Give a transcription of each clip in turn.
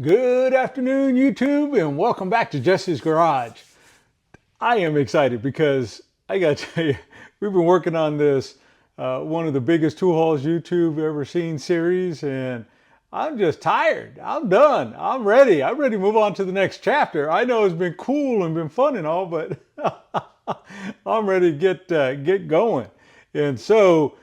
Good afternoon, YouTube, and welcome back to Jesse's Garage. I am excited because I got to tell you, we've been working on this, one of the biggest tool hauls YouTube ever seen series, and I'm just tired. I'm done. I'm ready. I'm ready to move on to the next chapter. I know it's been cool and been fun and all, but I'm ready to get going. And so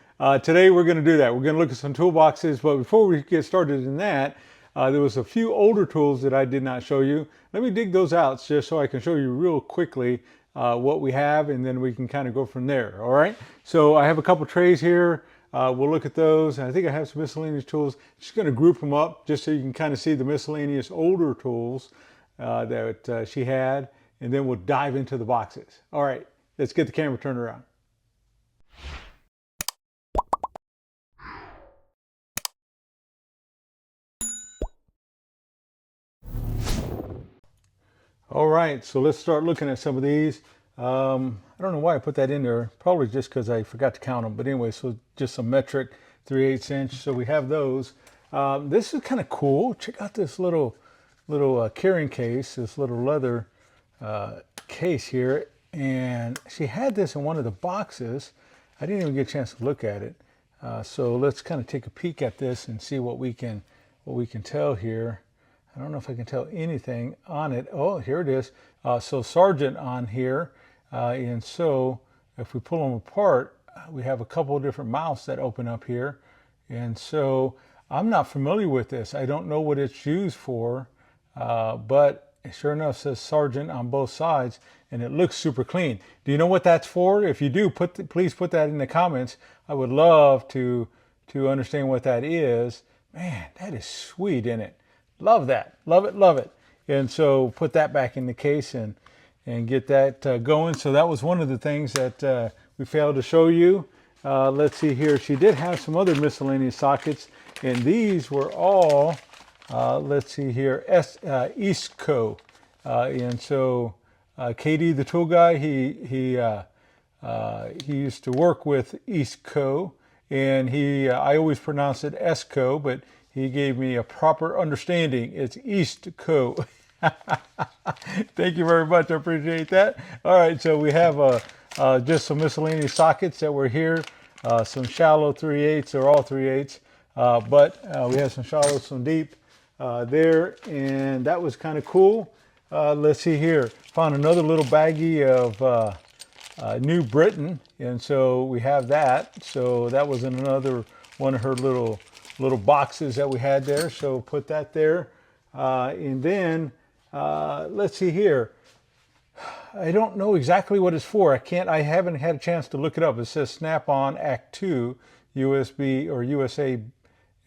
today we're going to do that. We're going to look at some toolboxes, but before we get started in that, there was a few older tools that I did not show you. Let me dig those out just so I can show you real quickly what we have, and then we can kind of go from there. All right. So I have a couple trays here. We'll look at those. I think I have some miscellaneous tools. Just going to group them up just so you can kind of see the miscellaneous older tools that she had, and then we'll dive into the boxes. All right. Let's get the camera turned around. All right, so let's start looking at some of these. I don't know why I put that in there, probably just because I forgot to count them. But anyway, so just some metric 3/8 inch. So we have those. This is kind of cool. Check out this little carrying case, this little leather case here. And she had this in one of the boxes. I didn't even get a chance to look at it. So let's kind of take a peek at this and see what we can tell here. I don't know if I can tell anything on it. Oh, here it is. So Sergeant on here. And so if we pull them apart, we have a couple of different mouths that open up here. And so I'm not familiar with this. I don't know what it's used for, but sure enough, it says Sergeant on both sides, and it looks super clean. Do you know what that's for? If you do, please put that in the comments. I would love to understand what that is. Man, that is sweet, isn't it? Love that. Love it, love it. And so put that back in the case and get that going. So that was one of the things that we failed to show you. Let's see here. She did have some other miscellaneous sockets, and these were all, let's see here, Eastco. And so KD, the tool guy, he used to work with Eastco, and I always pronounce it Esco, but he gave me a proper understanding. It's Eastco. Thank you very much. I appreciate that. All right, so we have just some miscellaneous sockets that were here. Some shallow 3/8 or all 3/8, but we have some shallow, some deep there, and that was kind of cool. Let's see here. Found another little baggie of New Britain, and so we have that. So that was another one of her little boxes that we had there, so put that there. And then let's see here. I don't know exactly what it's for. I haven't had a chance to look it up. It says Snap-on Act 2 USB or USA.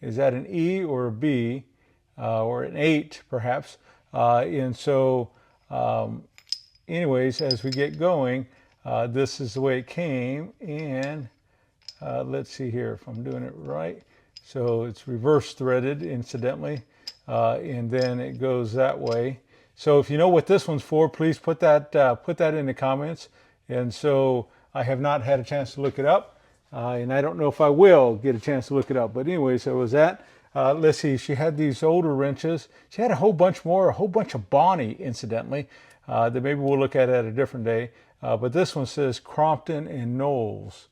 Is that an E or a B or an 8 perhaps? And so anyways, as we get going, this is the way it came. And let's see here if I'm doing it right. So it's reverse threaded, incidentally, and then it goes that way. So if you know what this one's for, please put that in the comments. And so I have not had a chance to look it up, and I don't know if I will get a chance to look it up. But anyways, so it was that. Let's see, she had these older wrenches. She had a whole bunch more, a whole bunch of Bonnie, incidentally, that maybe we'll look at a different day. But this one says Crompton and Knowles.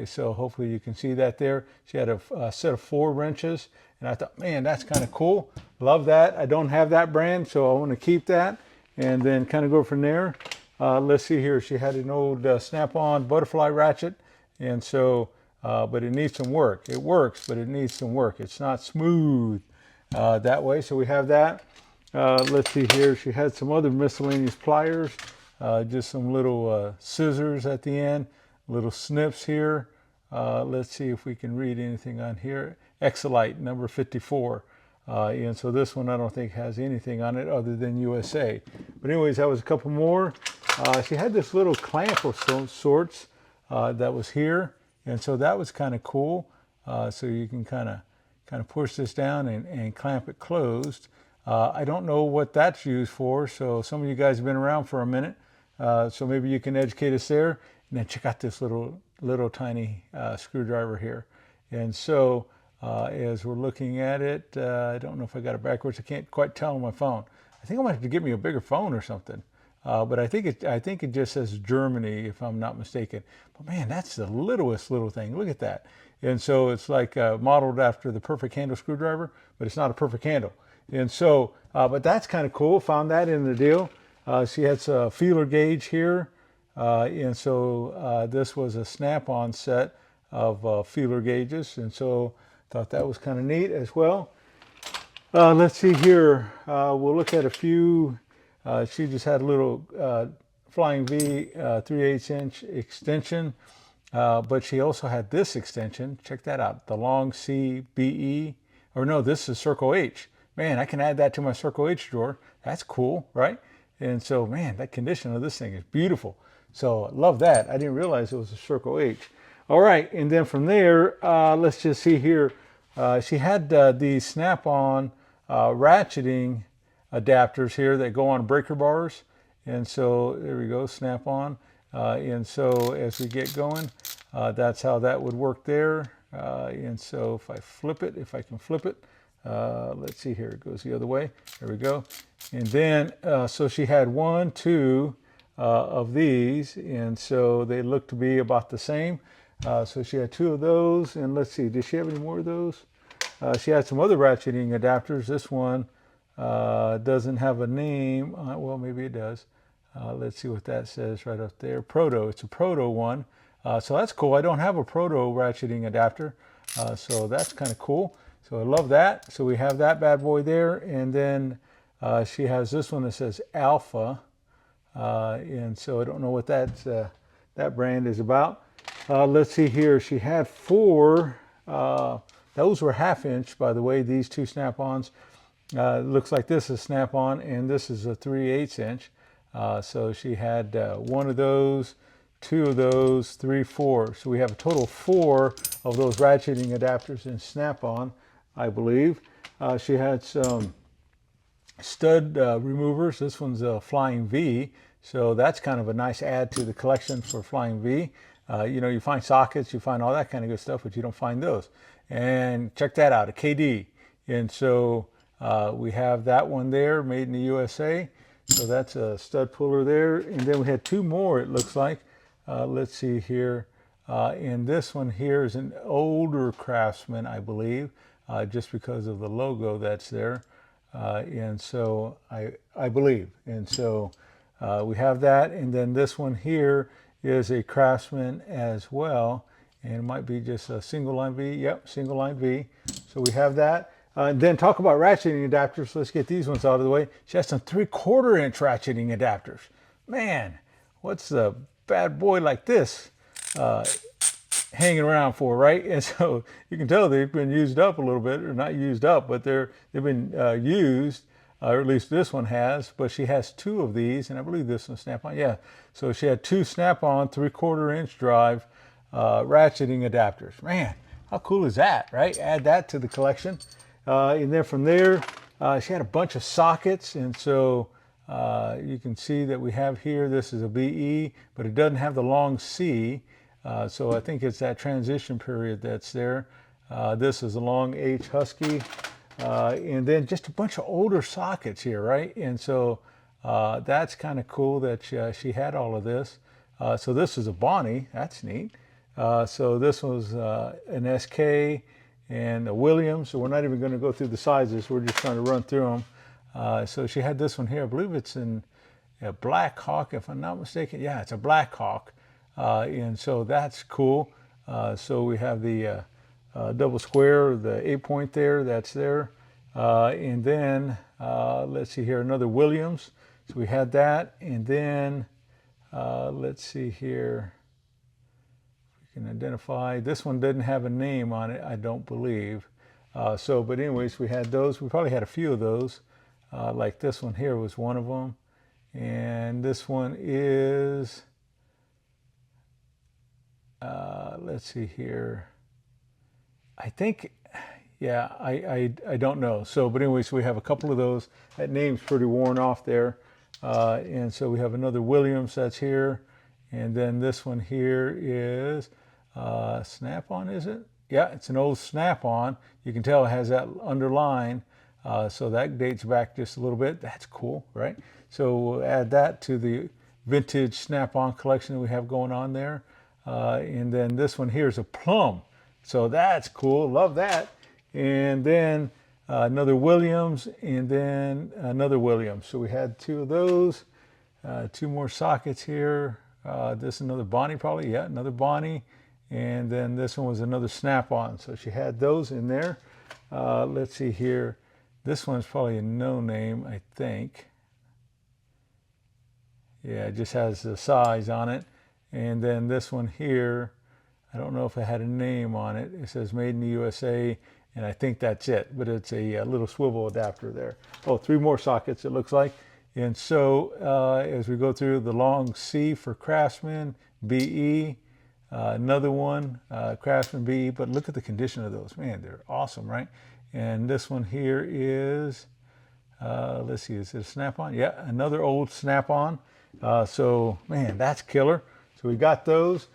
So hopefully you can see that there. She had a set of 4 wrenches, and I thought, man, that's kind of cool. Love that. I don't have that brand, so I want to keep that and then kind of go from there. Let's see here. She had an old Snap-on butterfly ratchet, and so, but it needs some work. It works, but it needs some work. It's not smooth that way, so we have that. Let's see here. She had some other miscellaneous pliers, just some little scissors at the end. Little snips here. Let's see if we can read anything on here. Exolite number 54. And so this one I don't think has anything on it other than USA. But anyways, that was a couple more. She had this little clamp of some sorts that was here. And so that was kind of cool. So you can kind of push this down and clamp it closed. I don't know what that's used for. So some of you guys have been around for a minute. So maybe you can educate us there. And then check out this little tiny screwdriver here. And so as we're looking at it. I don't know if I got it backwards. I can't quite tell on my phone. I think I'm gonna have to get me a bigger phone or something. But I think it just says Germany, if I'm not mistaken. But man, that's the littlest little thing. Look at that. And so it's like modeled after the perfect handle screwdriver, but it's not a perfect handle. And so, but that's kind of cool. Found that in the deal. She has a feeler gauge here. And so this was a snap-on set of feeler gauges. And so thought that was kind of neat as well. Let's see here. We'll look at a few. She just had a little Flying V 3/8 inch extension, but she also had this extension. Check that out, the long C BE, or no, this is Circle H. Man, I can add that to my Circle H drawer. That's cool, right? And so, man, that condition of this thing is beautiful. So I love that. I didn't realize it was a Circle H. All right, and then from there, let's just see here. She had these snap-on ratcheting adapters here that go on breaker bars. And so there we go, snap on. And so as we get going, that's how that would work there. And so if I flip it, if I can flip it, let's see here, it goes the other way. There we go. And then, so she had 1, 2 of these, and so they look to be about the same. So she had 2 of those, and let's see, did she have any more of those? She had some other ratcheting adapters. This one doesn't have a name. Well, maybe it does. Let's see what that says right up there. Proto. It's a Proto one. So that's cool. I don't have a Proto ratcheting adapter. So that's kind of cool. So I love that. So we have that bad boy there. And then she has this one that says Alpha. And so I don't know what that brand is about. Let's see here. She had 4. Those were 1/2 inch, by the way, these 2 snap-ons. Looks like this is snap-on, and this is a 3/8 inch. So she had 1 of those, 2 of those, 3, 4. So we have a total of 4 of those ratcheting adapters in snap-on, I believe. She had some stud removers. This one's a Flying V. So that's kind of a nice add to the collection for Flying V. You know, you find sockets, you find all that kind of good stuff, but you don't find those. And check that out, a KD. And so we have that one there, made in the USA. So that's a stud puller there. And then we had 2 more, it looks like. Let's see here. And this one here is an older Craftsman, I believe, just because of the logo that's there. And so I believe. And so we have that. And then this one here is a Craftsman as well. And it might be just a single line V. Yep, single line V. So we have that. And then talk about ratcheting adapters. Let's get these ones out of the way. She has some 3/4 inch ratcheting adapters. Man, what's a bad boy like this hanging around for, right? And so you can tell they've been used up a little bit, or not used up, but they've been used, or at least this one has. But she has 2 of these, and I believe this one's snap-on. Yeah, so she had 2 snap-on 3/4 inch drive ratcheting adapters. Man, how cool is that, right? Add that to the collection. And then from there, she had a bunch of sockets, and so you can see that we have here, this is a BE, but it doesn't have the long C, so I think it's that transition period that's there. This is a long H Husky, and then just a bunch of older sockets here, right? And so that's kind of cool that she had all of this. So this is a Bonnie, that's neat. So this was an SK and a Williams. So we're not even going to go through the sizes. We're just trying to run through them. So she had this one here. I believe it's in a Black Hawk, if I'm not mistaken. Yeah, it's a Black Hawk. And so that's cool. So we have the double square, the 8-point there. That's there. And then let's see here, another Williams. So we had that. And then let's see here. Can identify. This one didn't have a name on it, I don't believe. But anyways, we had those. We probably had a few of those. Like this one here was one of them. And this one is, let's see here. I think, yeah, I don't know. So, but anyways, we have a couple of those. That name's pretty worn off there. And so we have another Williams that's here. And then this one here is, Snap-on, is it? Yeah, it's an old Snap-on. You can tell it has that underline, so that dates back just a little bit. That's cool, right? So we'll add that to the vintage Snap-on collection that we have going on there. And then this one here is a Plumb. So that's cool, love that. And then another Williams, and then another Williams. So we had two of those, two more sockets here. This is another Bonnie probably, yeah, another Bonnie. And then this one was another Snap-on. So she had those in there. Let's see here. This one's probably a no name, I think. Yeah, it just has the size on it. And then this one here, I don't know if it had a name on it. It says made in the USA, and I think that's it. But it's a little swivel adapter there. Oh, three more sockets it looks like. And so as we go through, the long C for Craftsman, BE, another one, Craftsman BE. But look at the condition of those. Man, they're awesome, right? And this one here is, let's see, is it a Snap-on? Yeah, another old Snap-on. So, man, that's killer. So we got those.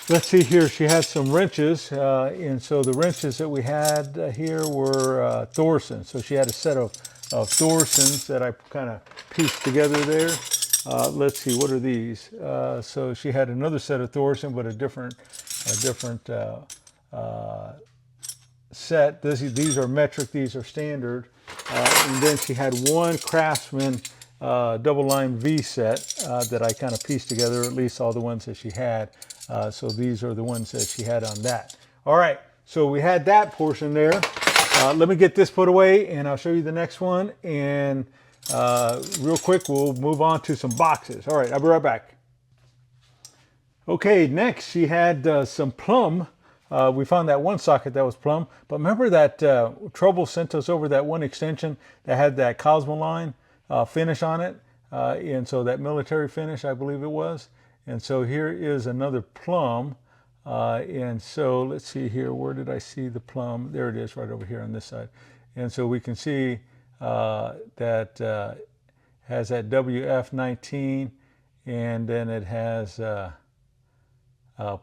Let's see here, she had some wrenches, and so the wrenches that we had here were Thorsons. So she had a set of Thorsons that I kind of pieced together there. Let's see, what are these? So she had another set of Thorson, but a different set. These are metric, these are standard. And then she had one Craftsman double line V set that I kind of pieced together, at least all the ones that she had. So these are the ones that she had on that. All right, so we had that portion there. Let me get this put away and I'll show you the next one. And real quick, we'll move on to some boxes. All right, I'll be right back. Okay, next she had some Plumb. We found that one socket that was Plumb. But remember that Trouble sent us over that one extension that had that Cosmo line finish on it. And so that military finish, I believe it was. And so here is another Plumb. And so let's see here, where did I see the Plumb? There it is, right over here on this side. And so we can see that has that WF19, and then it has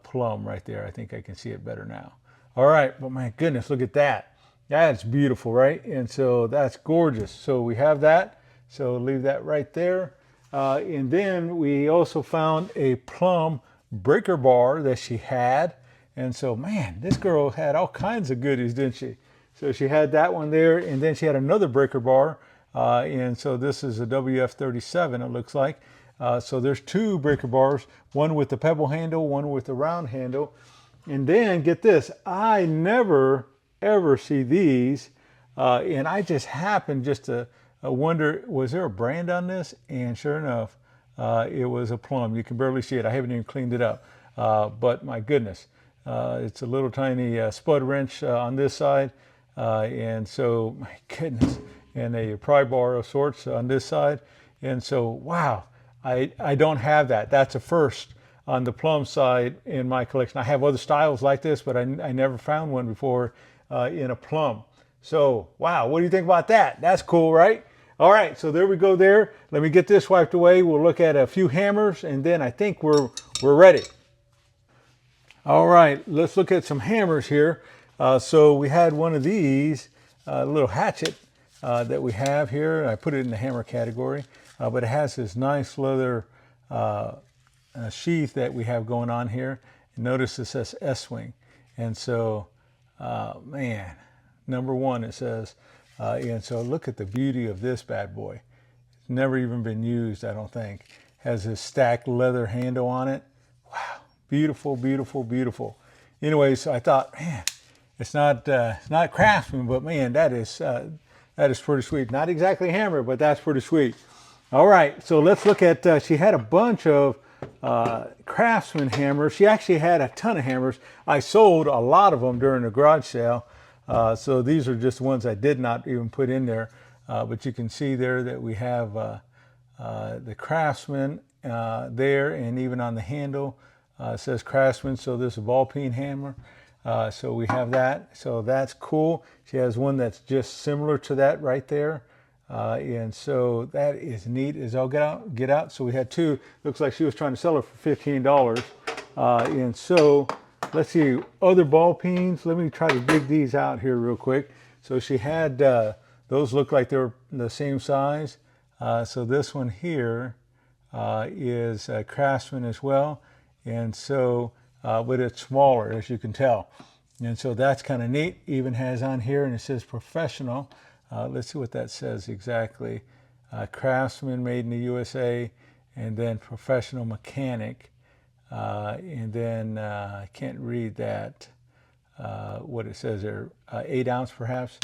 Plumb right there. I think I can see it better now. All right, but my goodness, look at that. That's beautiful, right? And so that's gorgeous. So we have that. So leave that right there. And then we also found a Plumb breaker bar that she had. And so, man, this girl had all kinds of goodies, didn't she? So she had that one there, and then she had another breaker bar. And so this is a WF37, it looks like. So there's two breaker bars, one with the pebble handle, one with the round handle. And then, get this, I never, ever see these. And I just happened just to wonder, was there a brand on this? And sure enough, it was a Plumb. You can barely see it. I haven't even cleaned it up. But my goodness, it's a little tiny spud wrench on this side. And so, my goodness, and a pry bar of sorts on this side. And so, wow, I don't have that. That's a first on the Plumb side in my collection. I have other styles like this, but I never found one before in a Plumb. So, wow, what do you think about that? That's cool, right? All right, so there we go there. Let me get this wiped away. We'll look at a few hammers, and then I think we're ready. All right, let's look at some hammers here. So we had one of these, little hatchet that we have here. I put it in the hammer category, but it has this nice leather sheath that we have going on here. And notice it says S-Wing. And so, man, number one it says, and so look at the beauty of this bad boy. It's never even been used, I don't think. Has this stacked leather handle on it. Wow, beautiful, beautiful, beautiful. Anyway, so I thought, man, it's not Craftsman, but man, that is pretty sweet. Not exactly hammer, but that's pretty sweet. All right, so let's look at, she had a bunch of Craftsman hammers. She actually had a ton of hammers. I sold a lot of them during the garage sale. So these are just ones I did not even put in there. But you can see there that we have the Craftsman there, and even on the handle it says Craftsman. So this is a ball peen hammer. So we have that. So that's cool. She has one that's just similar to that right there. And so that is neat as all get out. So we had two. Looks like she was trying to sell it for $15. And so let's see, other ball peens. Let me try to dig these out here real quick. So she had, those look like they're the same size. So this one here is Craftsman as well. And so, but it's smaller, as you can tell. And so that's kind of neat. Even has on here, and it says professional. Let's see what that says exactly. Craftsman, made in the USA, and then professional mechanic. And then I can't read that, what it says there, 8 ounce perhaps,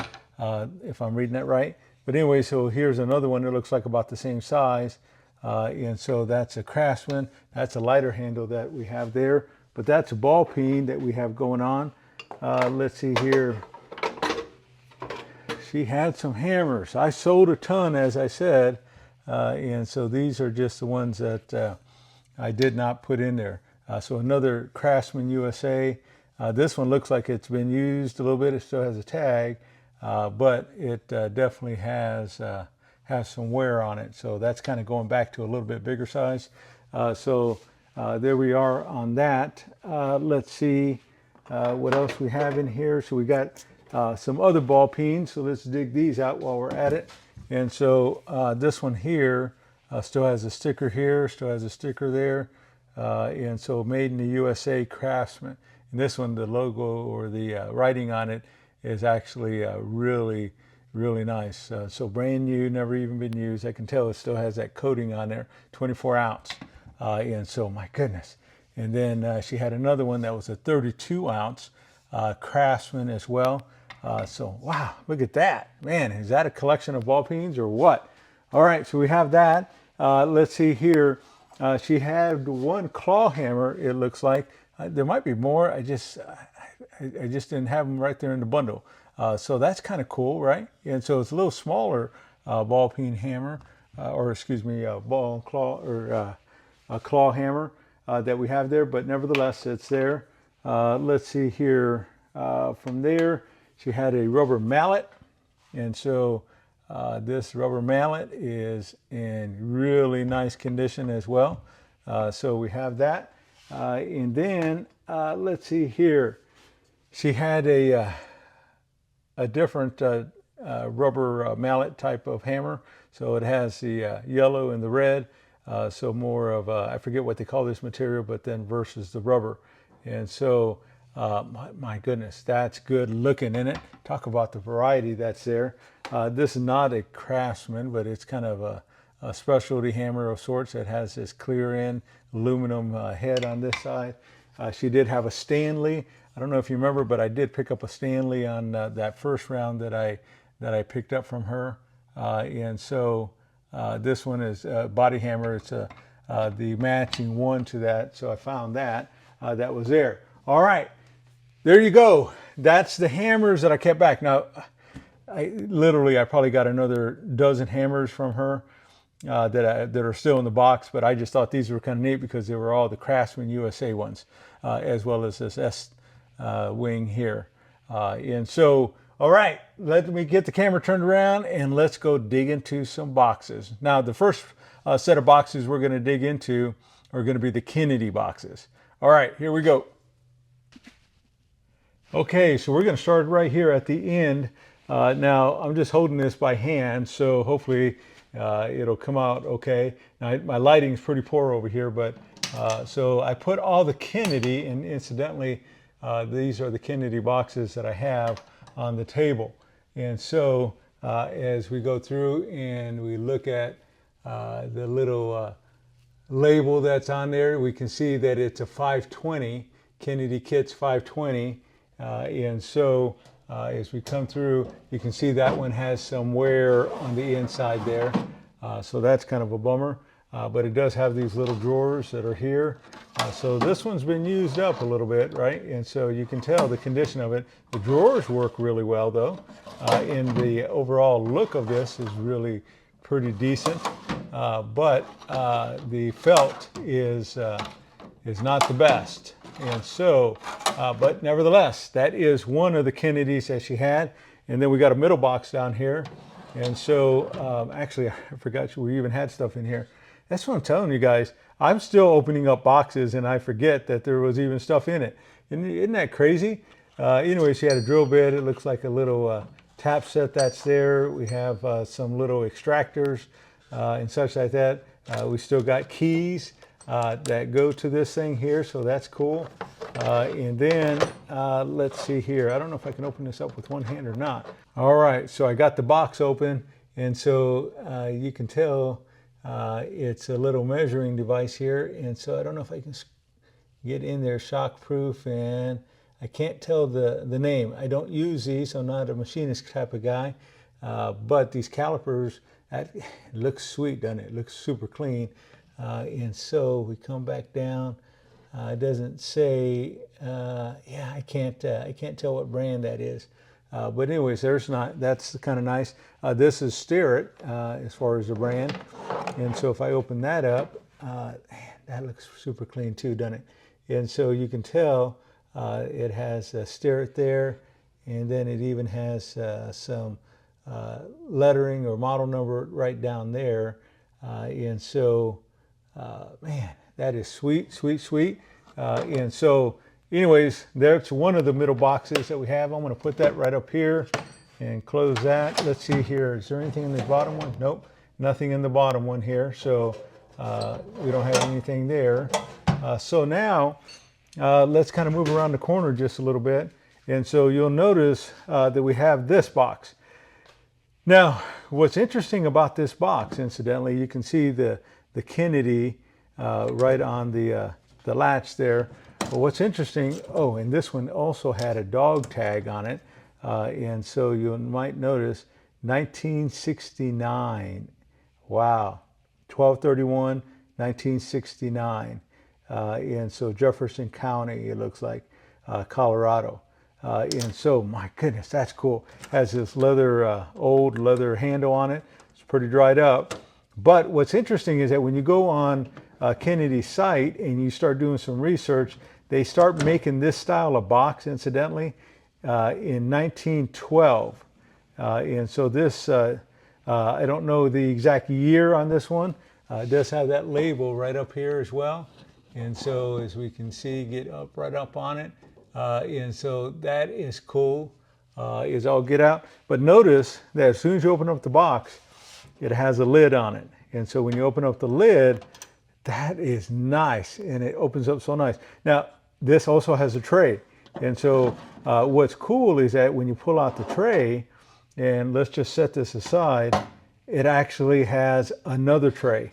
if I'm reading that right. But anyway, so here's another one that looks like about the same size. And so that's a Craftsman. That's a lighter handle that we have there. But that's a ball peen that we have going on. Let's see here. She had some hammers. I sold a ton, as I said. And so these are just the ones that I did not put in there. So another Craftsman USA. This one looks like it's been used a little bit. It still has a tag, but it definitely has some wear on it. So that's kind of going back to a little bit bigger size. So there we are on that. Let's see what else we have in here. So we got some other ball peens. So let's dig these out while we're at it. And so this one here still has a sticker here, still has a sticker there. And so made in the USA, Craftsman. And this one, the logo or the writing on it is actually really, really nice. So brand new, never even been used. I can tell it still has that coating on there, 24 ounce. And so, my goodness. And then she had another one that was a 32 ounce Craftsman as well. So, wow, look at that. Man, is that a collection of ball peens or what? All right, so we have that. Let's see here. She had one claw hammer, it looks like. There might be more. I just didn't have them right there in the bundle. So that's kind of cool, right? And so it's a little smaller ball peen hammer, or excuse me, ball and claw, or a claw hammer that we have there. But nevertheless, it's there. Let's see here. From there, she had a rubber mallet. And so this rubber mallet is in really nice condition as well. So we have that. And then let's see here. She had a different rubber mallet type of hammer. So it has the yellow and the red. So more of, I forget what they call this material, but then versus the rubber. And so, my goodness, that's good looking in it. Talk about the variety that's there. This is not a Craftsman, but it's kind of a specialty hammer of sorts that has this clear end aluminum head on this side. She did have a Stanley. I don't know if you remember, but I did pick up a Stanley on that first round that I picked up from her. And so this one is a body hammer. It's the matching one to that. So I found that. That was there. All right. There you go. That's the hammers that I kept back. Now, I probably got another dozen hammers from her that are still in the box, but I just thought these were kind of neat because they were all the Craftsman USA ones, as well as this S wing here. And so, all right, let me get the camera turned around and let's go dig into some boxes. Now, the first set of boxes we're going to dig into are going to be the Kennedy boxes. All right, here we go. Okay, so we're going to start right here at the end. Now, I'm just holding this by hand, so hopefully it'll come out okay. Now, my lighting is pretty poor over here, but so I put all the Kennedy, and incidentally, these are the Kennedy boxes that I have on the table. And so as we go through and we look at the little label that's on there, we can see that it's a 520, Kennedy Kits 520. And so as we come through, you can see that one has some wear on the inside there. So that's kind of a bummer. But it does have these little drawers that are here. So this one's been used up a little bit, right? And so you can tell the condition of it. The drawers work really well though. And the overall look of this is really pretty decent. But the felt is not the best. And so, but nevertheless, that is one of the Kennedys that she had. And then we got a middle box down here. And so, actually, I forgot we even had stuff in here. That's what I'm telling you guys. I'm still opening up boxes and I forget that there was even stuff in it. Isn't that crazy? Anyways, she had a drill bit. It looks like a little tap set that's there. We have some little extractors and such like that. We still got keys that go to this thing here, so that's cool. And then let's see here. I don't know if I can open this up with one hand or not. All right, so I got the box open, and so you can tell it's a little measuring device here, and so I don't know if I can get in there, shockproof, and I can't tell the name. I don't use these. I'm not a machinist type of guy, but these calipers, that looks sweet, doesn't it? It looks super clean. And so we come back down. It doesn't say. Yeah, I can't tell what brand that is. But anyways, that's kind of nice. This is Starrett as far as the brand. And so if I open that up, that looks super clean too, doesn't it? And so you can tell it has Starrett there, and then it even has some lettering or model number right down there. And so, man, that is sweet, sweet, sweet. And so, anyways, that's one of the middle boxes that we have. I'm going to put that right up here and close that. Let's see here. Is there anything in the bottom one? Nope, nothing in the bottom one here. So we don't have anything there. So now let's kind of move around the corner just a little bit. And so you'll notice that we have this box. Now, what's interesting about this box, incidentally, you can see the Kennedy right on the latch there. But what's interesting, oh, and this one also had a dog tag on it. And so you might notice 1969. Wow, 12/31, 1969. And so Jefferson County, it looks like, Colorado. And so, my goodness, that's cool. Has this old leather handle on it. It's pretty dried up. But what's interesting is that when you go on Kennedy's site and you start doing some research, they start making this style of box, incidentally, in 1912. And so this, I don't know the exact year on this one. It does have that label right up here as well. And so as we can see, get right up on it. And so that is cool, is all get out. But notice that as soon as you open up the box, it has a lid on it. And so when you open up the lid, that is nice. And it opens up so nice. Now, this also has a tray. And so what's cool is that when you pull out the tray, and let's just set this aside, it actually has another tray.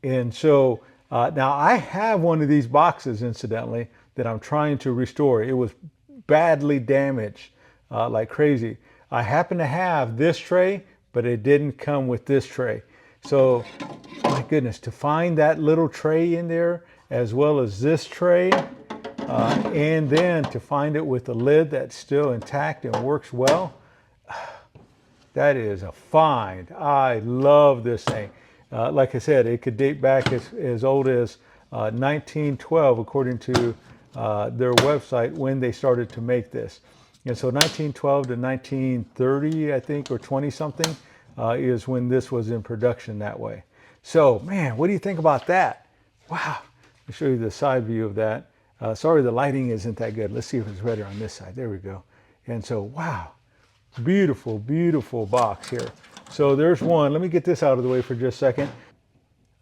And so now I have one of these boxes, incidentally, that I'm trying to restore. It was badly damaged like crazy. I happen to have this tray, but it didn't come with this tray. So, my goodness, to find that little tray in there, as well as this tray, and then to find it with a lid that's still intact and works well, that is a find. I love this thing. Like I said, it could date back as old as 1912, according to their website, when they started to make this. And so 1912 to 1930, I think, or 20 something, is when this was in production that way. So, man, what do you think about that? Wow. Let me show you the side view of that. Sorry, the lighting isn't that good. Let's see if it's better on this side. There we go. And so, wow, beautiful, beautiful box here. So there's one. Let me get this out of the way for just a second.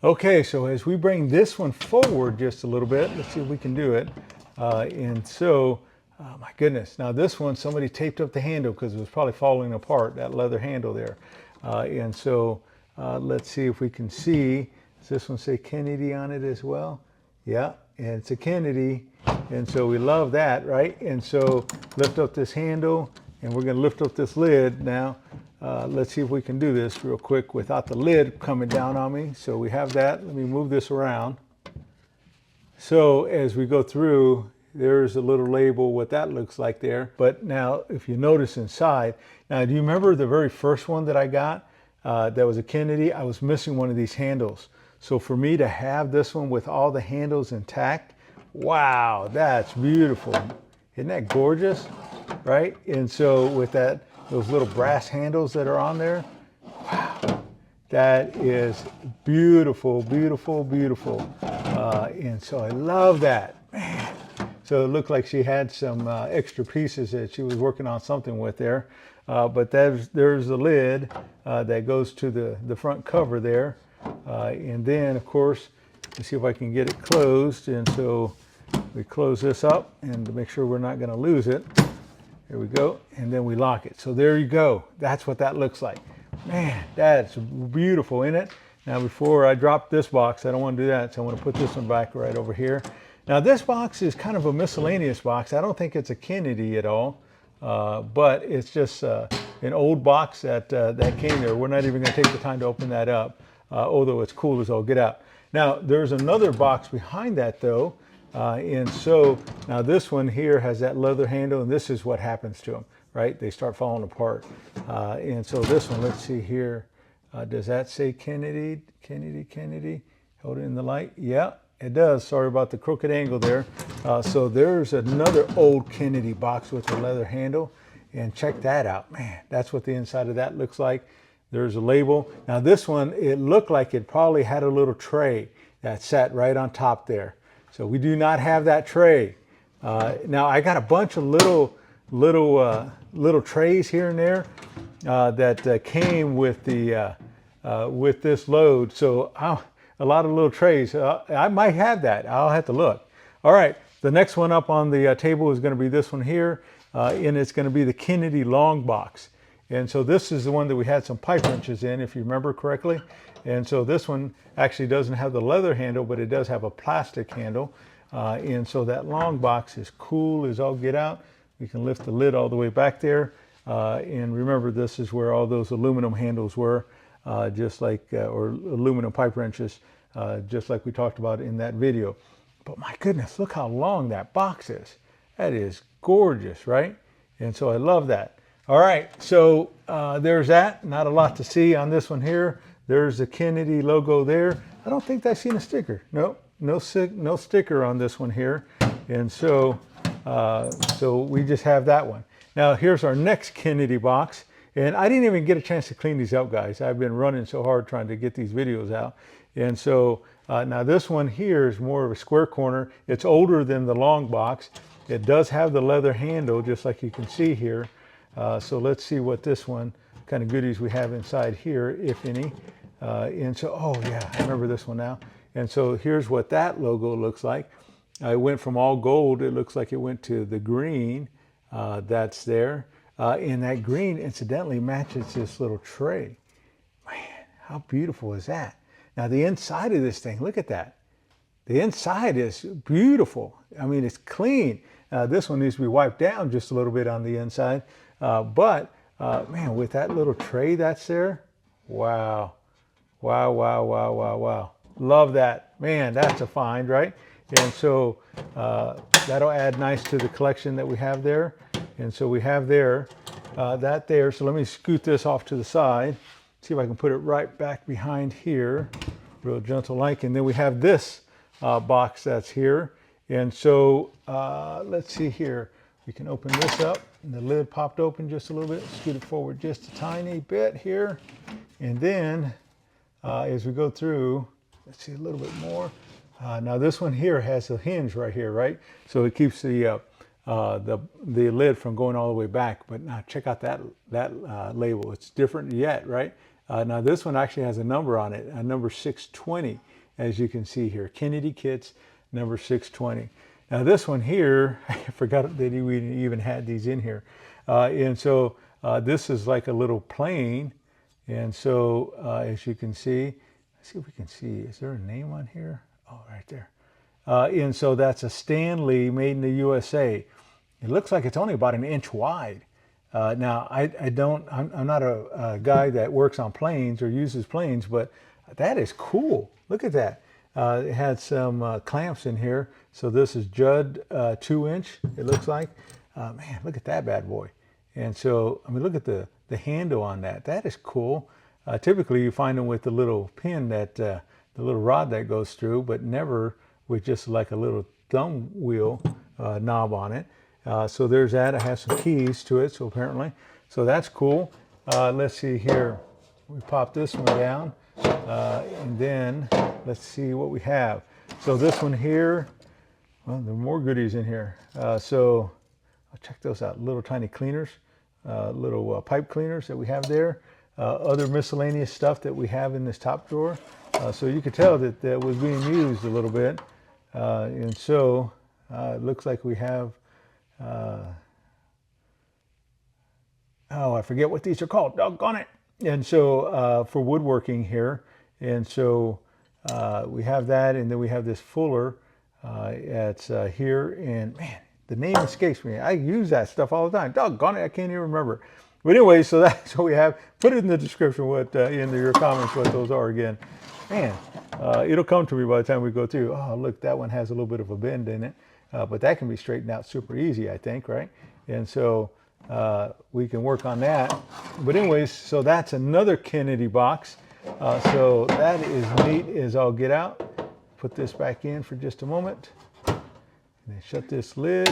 Okay, so as we bring this one forward just a little bit, let's see if we can do it. And so, oh my goodness. Now this one, somebody taped up the handle because it was probably falling apart, that leather handle there. And so let's see if we can see. Does this one say Kennedy on it as well? Yeah, and it's a Kennedy. And so we love that, right? And so lift up this handle, and we're going to lift up this lid now. Let's see if we can do this real quick without the lid coming down on me. So we have that. Let me move this around. So as we go through, there's a little label, what that looks like there. But now, if you notice inside, now do you remember the very first one that I got? That was a Kennedy. I was missing one of these handles. So for me to have this one with all the handles intact, wow, that's beautiful. Isn't that gorgeous? Right? And so with that, those little brass handles that are on there, wow, that is beautiful, beautiful, beautiful. And so I love that. Man, So it looked like she had some extra pieces that she was working on something with there. But there's the lid that goes to the front cover there. And then, of course, let's see if I can get it closed. And so we close this up and to make sure we're not going to lose it. There we go. And then we lock it. So there you go. That's what that looks like. Man, that's beautiful, isn't it? Now, before I drop this box, I don't want to do that. So I'm going to put this one back right over here. Now, this box is kind of a miscellaneous box. I don't think it's a Kennedy at all, but it's just an old box that came there. We're not even going to take the time to open that up, although it's cool as all get out. Now, there's another box behind that, though. And so now this one here has that leather handle, and this is what happens to them, right? They start falling apart. And so this one, let's see here. Does that say Kennedy? Kennedy? Hold it in the light. Yeah, it does. Sorry about the crooked angle there. So there's another old Kennedy box with a leather handle. And check that out. Man, that's what the inside of that looks like. There's a label. Now this one, it looked like it probably had a little tray that sat right on top there. So we do not have that tray. Now I got a bunch of little trays here and there that came with the with this load. So a lot of little trays. I might have that. I'll have to look. All right, the next one up on the table is going to be this one here, and it's going to be the Kennedy long box. And so this is the one that we had some pipe wrenches in, if you remember correctly. And so this one actually doesn't have the leather handle, but it does have a plastic handle. And so that long box is cool as all get out. We can lift the lid all the way back there. And remember, this is where all those aluminum handles were, just like, or aluminum pipe wrenches, just like we talked about in that video. But my goodness, look how long that box is. That is gorgeous, right? And so I love that. All right, so there's that. Not a lot to see on this one here. There's the Kennedy logo there. I don't think I've seen a sticker. Nope, no sticker on this one here. And so, so we just have that one. Now here's our next Kennedy box. And I didn't even get a chance to clean these up, guys. I've been running so hard trying to get these videos out. And so now this one here is more of a square corner. It's older than the long box. It does have the leather handle, just like you can see here. So let's see what this one, kind of goodies we have inside here, if any. And so, oh yeah, I remember this one now. And so here's what that logo looks like. It went from all gold, it looks like it went to the green that's there. And that green incidentally matches this little tray. Man, how beautiful is that? Now the inside of this thing, look at that. The inside is beautiful. I mean, it's clean. This one needs to be wiped down just a little bit on the inside. But man, with that little tray that's there, wow. Wow, wow, wow, wow, wow. Love that. Man, that's a find, right? And so that'll add nice to the collection that we have there. And so we have there, that there. So let me scoot this off to the side. See if I can put it right back behind here, real gentle like. And then we have this box that's here. And so let's see here. We can open this up. And the lid popped open just a little bit. Scoot it forward just a tiny bit here. And then as we go through, let's see a little bit more. Now this one here has a hinge right here, right? So it keeps the lid from going all the way back. But now check out that label. It's different yet, right? Now this one actually has a number on it, a number 620, as you can see here. Kennedy Kits, number 620. Now this one here, I forgot that we even had these in here. And so this is like a little plane. And so as you can see, let's see if we can see, is there a name on here? Oh, right there. And so that's a Stanley made in the USA. It looks like it's only about an inch wide. Now I'm not a guy that works on planes or uses planes, but that is cool. Look at that. It had some clamps in here. So this is Judd 2-inch, it looks like. Man, look at that bad boy. And so, I mean, look at the handle on that. That is cool. Typically you find them with the little pin that, the little rod that goes through, but never with just like a little thumb wheel knob on it. So there's that. It has some keys to it, so apparently. So that's cool. Let's see here. We pop this one down. And then let's see what we have. So this one here, Well, there are more goodies in here. So I'll check those out. Little tiny cleaners, little pipe cleaners that we have there. Other miscellaneous stuff that we have in this top drawer. So you could tell that that was being used a little bit. And so it looks like we have, oh, I forget what these are called. Doggone it. And so for woodworking here. And so we have that, and then we have this fuller. It's here, and man, the name escapes me. I use that stuff all the time. Doggone it, I can't even remember. But anyway, so that's what we have. Put it in the description what in your comments what those are again. Man, it'll come to me by the time we go through. Oh, look, that one has a little bit of a bend in it, but that can be straightened out super easy, I think, right? And so we can work on that. But anyways, so that's another Kennedy box. So that is neat as all get out. Put this back in for just a moment. And then shut this lid.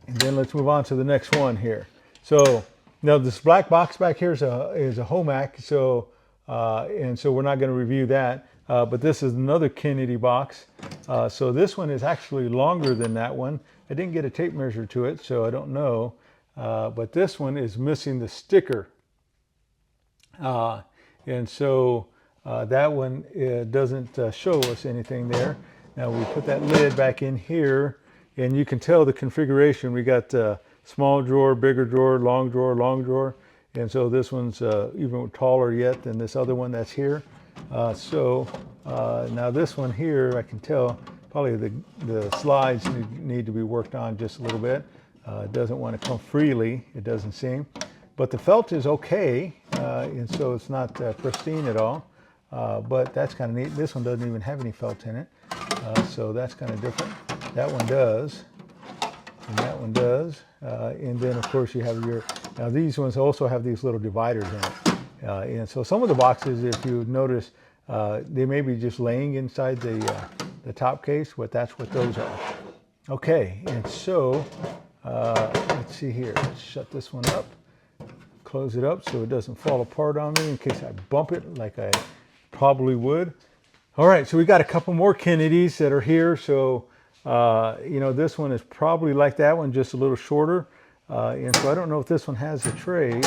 And then let's move on to the next one here. So now this black box back here is a Homac. So and so we're not going to review that. But this is another Kennedy box. So this one is actually longer than that one. I didn't get a tape measure to it, so I don't know. But this one is missing the sticker. And so that one doesn't show us anything there. Now we put that lid back in here, and you can tell the configuration. We got small drawer, bigger drawer, long drawer. And so this one's even taller yet than this other one that's here. Now this one here, I can tell probably the slides need to be worked on just a little bit. It doesn't want to come freely, it doesn't seem. But the felt is okay, and so it's not pristine at all. But that's kind of neat. This one doesn't even have any felt in it, so that's kind of different. That one does, and that one does. And then of course you have your, now these ones also have these little dividers in it. And so some of the boxes, if you notice, they may be just laying inside the top case, but that's what those are. Okay, and so let's see here. Let's shut this one up. Close it up so it doesn't fall apart on me in case I bump it like I probably would. All right, so we got a couple more Kennedys that are here. So, you know, this one is probably like that one, just a little shorter. And so I don't know if this one has a tray,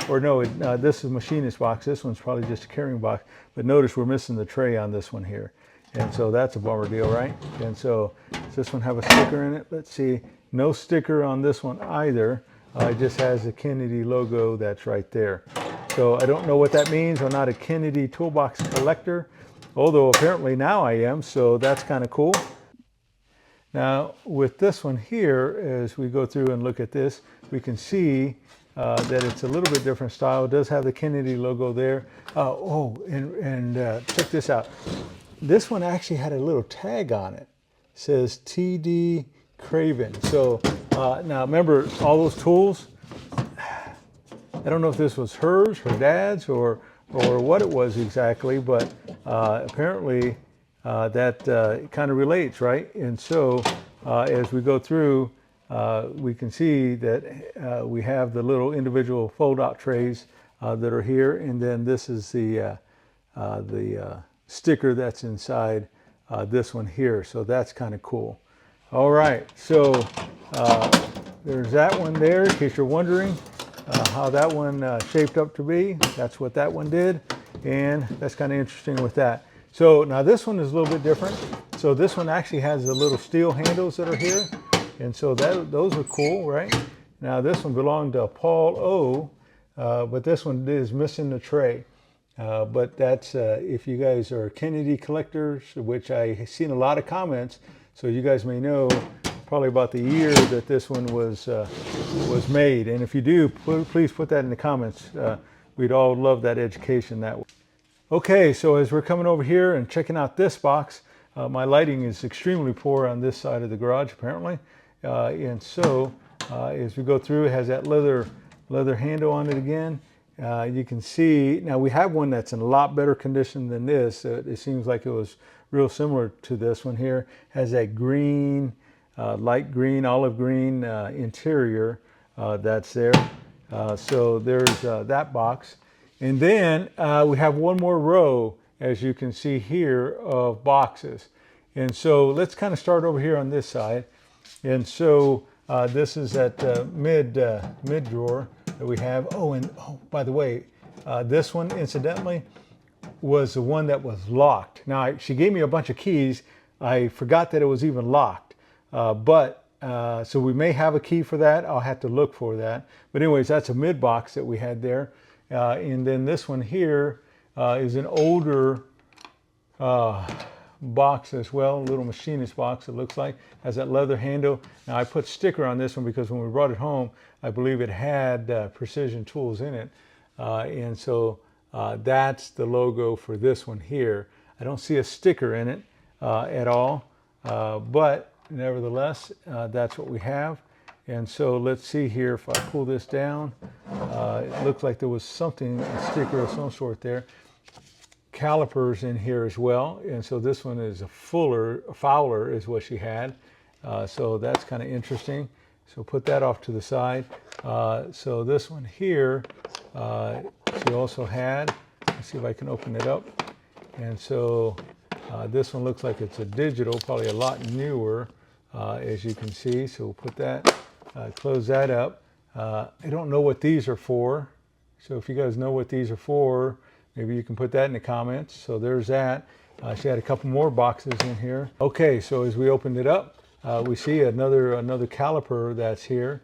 or no, this is a machinist box. This one's probably just a carrying box. But notice we're missing the tray on this one here. And so that's a bummer deal, right? And so does this one have a sticker in it? Let's see. No sticker on this one either. It just has the Kennedy logo that's right there. So I don't know what that means. I'm not a Kennedy toolbox collector, although apparently now I am, so that's kind of cool. Now with this one here, as we go through and look at this, we can see that it's a little bit different style. It does have the Kennedy logo there. Check this out. This one actually had a little tag on it. It says TD Craven. So now remember all those tools, I don't know if this was hers, her dad's, or what it was exactly, but apparently that kind of relates, right? And so as we go through, we can see that we have the little individual fold-out trays that are here, and then this is the sticker that's inside this one here. So that's kind of cool. All right, so there's that one there, in case you're wondering how that one shaped up to be. That's what that one did, and that's kind of interesting with that. So now this one is a little bit different. So this one actually has the little steel handles that are here, and so those are cool, right? Now this one belonged to Paul O, but this one is missing the tray. But that's, if you guys are Kennedy collectors, which I've seen a lot of comments, so you guys may know probably about the year that this one was made. And if you do, please put that in the comments. We'd all love that education that way. Okay, so as we're coming over here and checking out this box, my lighting is extremely poor on this side of the garage apparently. And so as we go through, it has that leather handle on it again. You can see, now we have one that's in a lot better condition than this. It seems like it was real similar to this one here. Has that green, light green, olive green interior that's there. So there's that box. And then we have one more row, as you can see here, of boxes. And so let's kind of start over here on this side. And so this is that mid drawer that we have. Oh, and oh, by the way, this one, incidentally, was the one that was locked. Now, she gave me a bunch of keys. I forgot that it was even locked. So we may have a key for that. I'll have to look for that. But anyways, that's a mid box that we had there. And then this one here is an older box as well, a little machinist box, it looks like. Has that leather handle. Now, I put sticker on this one because when we brought it home, I believe it had Precision Tools in it. And so that's the logo for this one here. I don't see a sticker in it at all, but nevertheless, that's what we have. And so let's see here, if I pull this down, it looks like there was something, a sticker of some sort there. Calipers in here as well. And so this one is a Fowler is what she had. So that's kind of interesting. So put that off to the side. So this one here, she also had, let's see if I can open it up. And so this one looks like it's a digital, probably a lot newer, as you can see. So we'll put that, close that up. I don't know what these are for. So if you guys know what these are for, maybe you can put that in the comments. So there's that. She had a couple more boxes in here. Okay, so as we opened it up, we see another caliper that's here.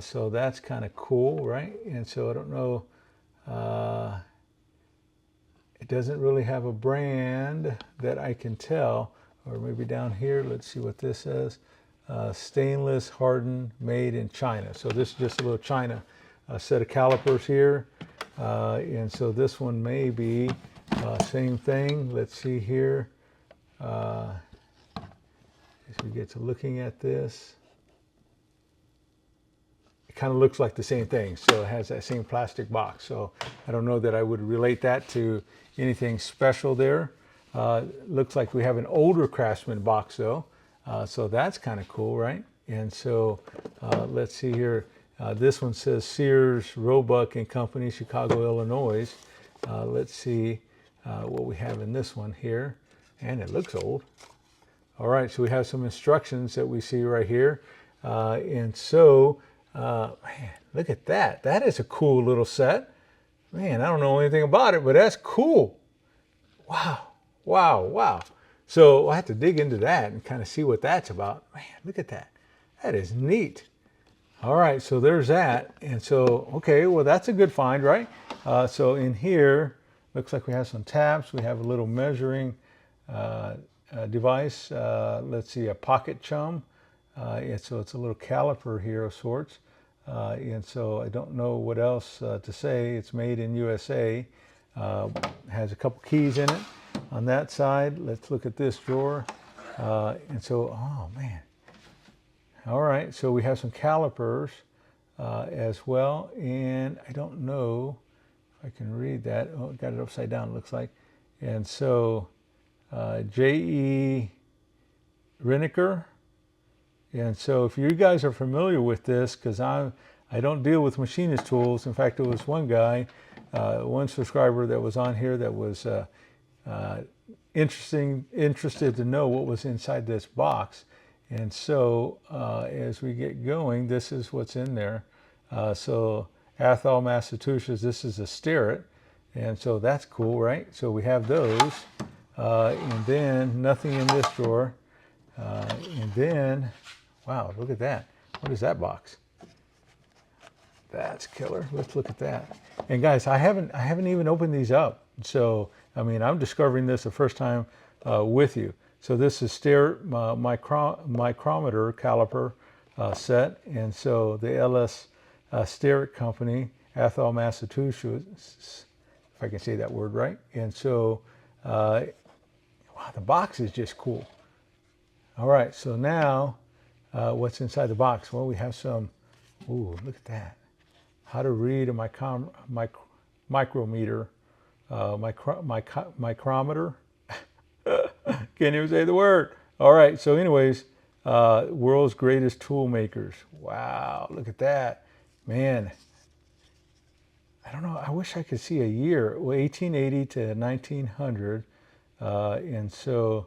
So that's kind of cool, right? And so I don't know, it doesn't really have a brand that I can tell. Or maybe down here, let's see what this says. Stainless hardened, made in China. So this is just a little China set of calipers here. And so this one may be same thing. Let's see here. As we get to looking at this, it kind of looks like the same thing. So it has that same plastic box. So I don't know that I would relate that to anything special there. Looks like we have an older Craftsman box though. So that's kind of cool, right? And so let's see here. This one says Sears, Roebuck and Company, Chicago, Illinois. Let's see what we have in this one here. And it looks old. All right, so we have some instructions that we see right here. And so, man, look at that. That is a cool little set. Man, I don't know anything about it, but that's cool. Wow, wow, wow. So I have to dig into that and kind of see what that's about. Man, look at that. That is neat. All right, so there's that. And so, okay, well, that's a good find, right? So in here, looks like we have some taps. We have a little measuring device. Let's see, a pocket chum. So it's a little caliper here of sorts. And so I don't know what else to say. It's made in USA. Has a couple keys in it. On that side, let's look at this drawer. And so, oh man. All right, so we have some calipers as well. And I don't know if I can read that. Oh, got it upside down, it looks like. And so J.E. Reniker. And so if you guys are familiar with this, because I don't deal with machinist tools. In fact, there was one guy, one subscriber that was on here that was interested to know what was inside this box. And so as we get going, this is what's in there. So Athol, Massachusetts, this is a Starrett. And so that's cool, right? So we have those. And then nothing in this drawer. And then, wow, look at that. What is that box? That's killer. Let's look at that. And guys, I haven't even opened these up. So, I mean, I'm discovering this the first time with you. So this is Starrett micrometer caliper set. And so the LS Starrett Company, Athol, Massachusetts, if I can say that word right. And so, wow, the box is just cool. All right, so now what's inside the box? Well, we have some, ooh, look at that. How to read a micrometer, micrometer. Can't even say the word. All right, so anyways, world's greatest tool makers. Wow, look at that. Man, I don't know, I wish I could see a year. Well, 1880 to 1900. And so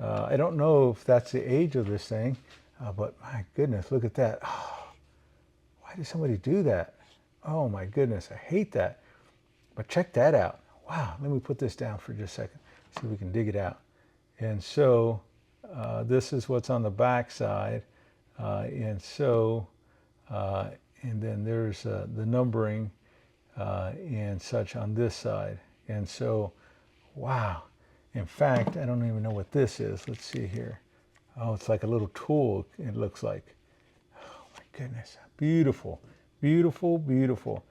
I don't know if that's the age of this thing, but my goodness, look at that. Oh, why did somebody do that? Oh my goodness, I hate that. But check that out. Wow, let me put this down for just a second, see if we can dig it out. And so this is what's on the back side. And then there's the numbering and such on this side. And so, wow. In fact, I don't even know what this is. Let's see here. Oh, it's like a little tool, it looks like. Oh my goodness, beautiful, beautiful, beautiful.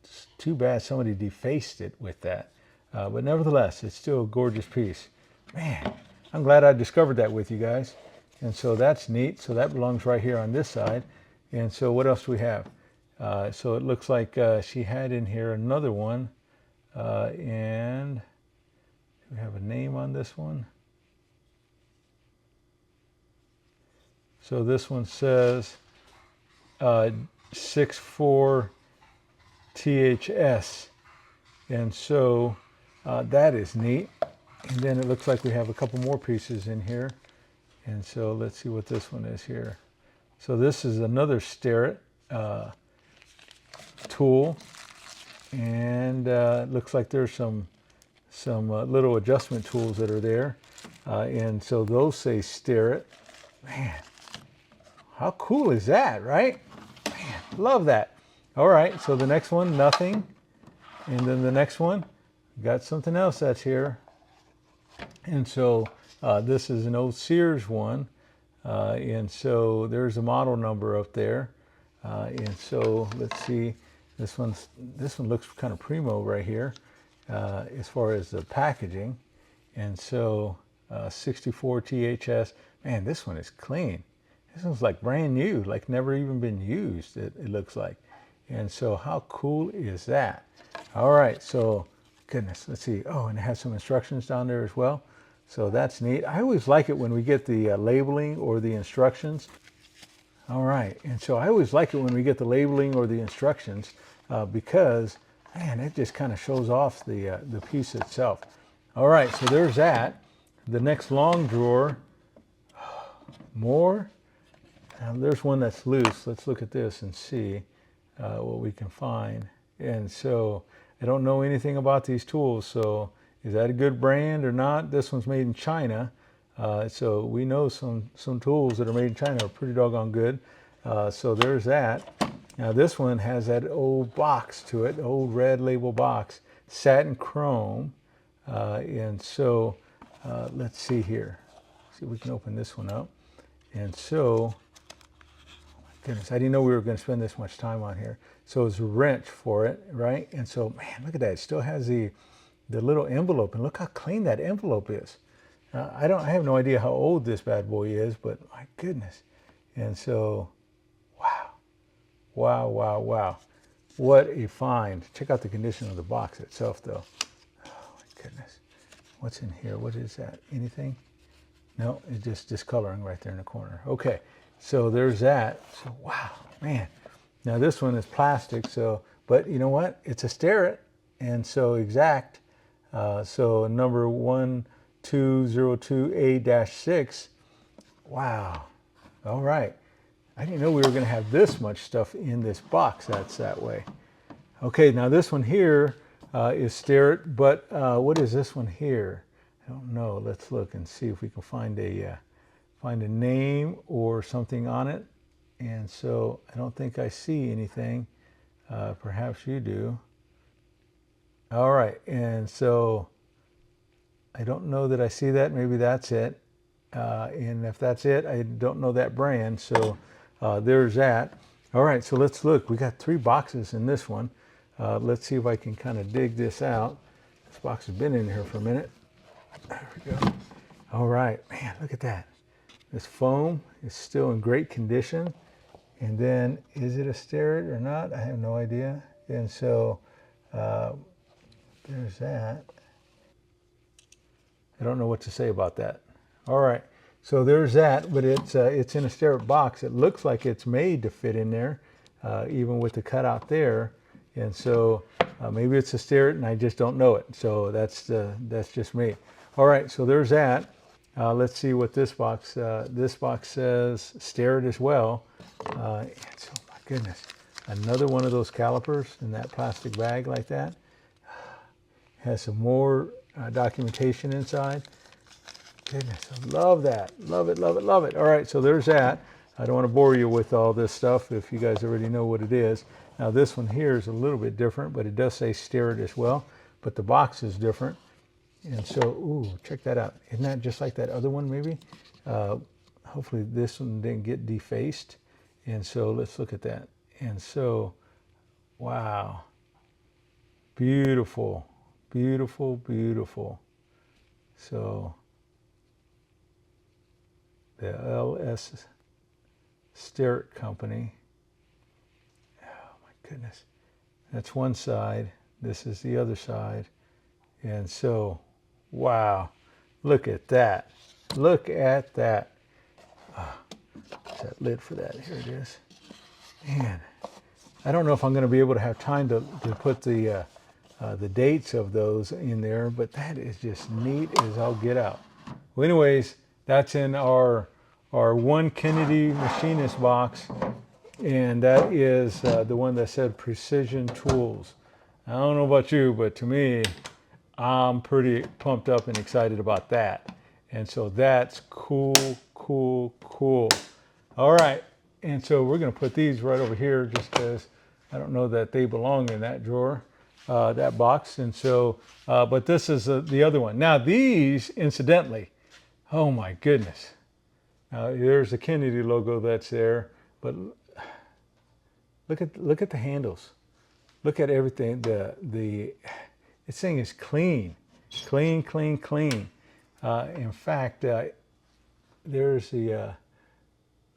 It's too bad somebody defaced it with that. But nevertheless, it's still a gorgeous piece. Man, I'm glad I discovered that with you guys. And so that's neat. So that belongs right here on this side. And so what else do we have? So it looks like she had in here another one. And do we have a name on this one? So this one says 64 THS. And so that is neat. And then it looks like we have a couple more pieces in here. And so let's see what this one is here. So this is another Starrett tool. And it looks like there's some little adjustment tools that are there. And so those say Starrett. Man, how cool is that, right? Man, love that. All right, so the next one, nothing. And then the next one, got something else that's here. And so this is an old Sears one. And so there's a model number up there. And so let's see, this one looks kind of primo right here as far as the packaging. And so 64 THS, man, this one is clean. This one's like brand new, like never even been used, it looks like. And so how cool is that? All right, so goodness, let's see. Oh, and it has some instructions down there as well. So that's neat. I always like it when we get the labeling or the instructions. All right, and so I always like it when we get the labeling or the instructions because, man, it just kind of shows off the piece itself. All right, so there's that. The next long drawer, more. Now there's one that's loose. Let's look at this and see what we can find. And so I don't know anything about these tools, so is that a good brand or not? This one's made in China. So we know some tools that are made in China are pretty doggone good. So there's that. Now this one has that old box to it, old red label box, satin chrome. And so let's see here. See if we can open this one up. And so, oh my goodness, I didn't know we were going to spend this much time on here. So it's a wrench for it, right? And so, man, look at that. It still has the little envelope, and look how clean that envelope is. I have no idea how old this bad boy is, but my goodness. And so, wow, wow, wow, wow. What a find. Check out the condition of the box itself, though. Oh, my goodness. What's in here? What is that? Anything? No, it's just discoloring right there in the corner. Okay, so there's that. So, wow, man. Now, this one is plastic, so, but you know what? It's a Starrett, and so exact. So number 1202A-6. Wow. All right. I didn't know we were going to have this much stuff in this box that's that way. Okay, now this one here is Starrett, but what is this one here? I don't know. Let's look and see if we can find a name or something on it. And so I don't think I see anything. Perhaps you do. All right, and so I don't know that I see that. Maybe that's it. And if that's it, I don't know that brand. So there's that. All right, so let's look. We got 3 boxes in this one. Let's see if I can kind of dig this out. This box has been in here for a minute. There we go. All right, man, look at that. This foam is still in great condition. And then, is it a Starrett or not? I have no idea. And so there's that. I don't know what to say about that. All right, so there's that, but it's in a Starrett box. It looks like it's made to fit in there, even with the cutout there. And so maybe it's a Starrett and I just don't know it. So that's just me. All right, so there's that. Let's see what this box says. Stirred as well. And so, my goodness, another one of those calipers in that plastic bag like that. Has some more documentation inside. Goodness, I love that. Love it, love it, love it. All right, so there's that. I don't want to bore you with all this stuff if you guys already know what it is. Now this one here is a little bit different, but it does say stirred as well. But the box is different. And so, ooh, check that out. Isn't that just like that other one maybe? Hopefully this one didn't get defaced. And so let's look at that. And so, wow. Beautiful, beautiful, beautiful. So the LS Sterrett Company. Oh my goodness. That's one side. This is the other side. And so, wow, look at that. Look at that. What's that lid for that? Here it is. Man, I don't know if I'm going to be able to have time to put the dates of those in there, but that is just neat as I'll get out. Well, anyways, that's in our one Kennedy machinist box, and that is the one that said Precision Tools. I don't know about you, but to me, I'm pretty pumped up and excited about that. And so that's cool, cool, cool. All right, and so we're going to put these right over here just because I don't know that they belong in that drawer, that box. And so, but this is the other one. Now these, incidentally, oh my goodness. There's the Kennedy logo that's there, but look at the handles. Look at everything. This thing is clean, clean, clean, clean. In fact, there's the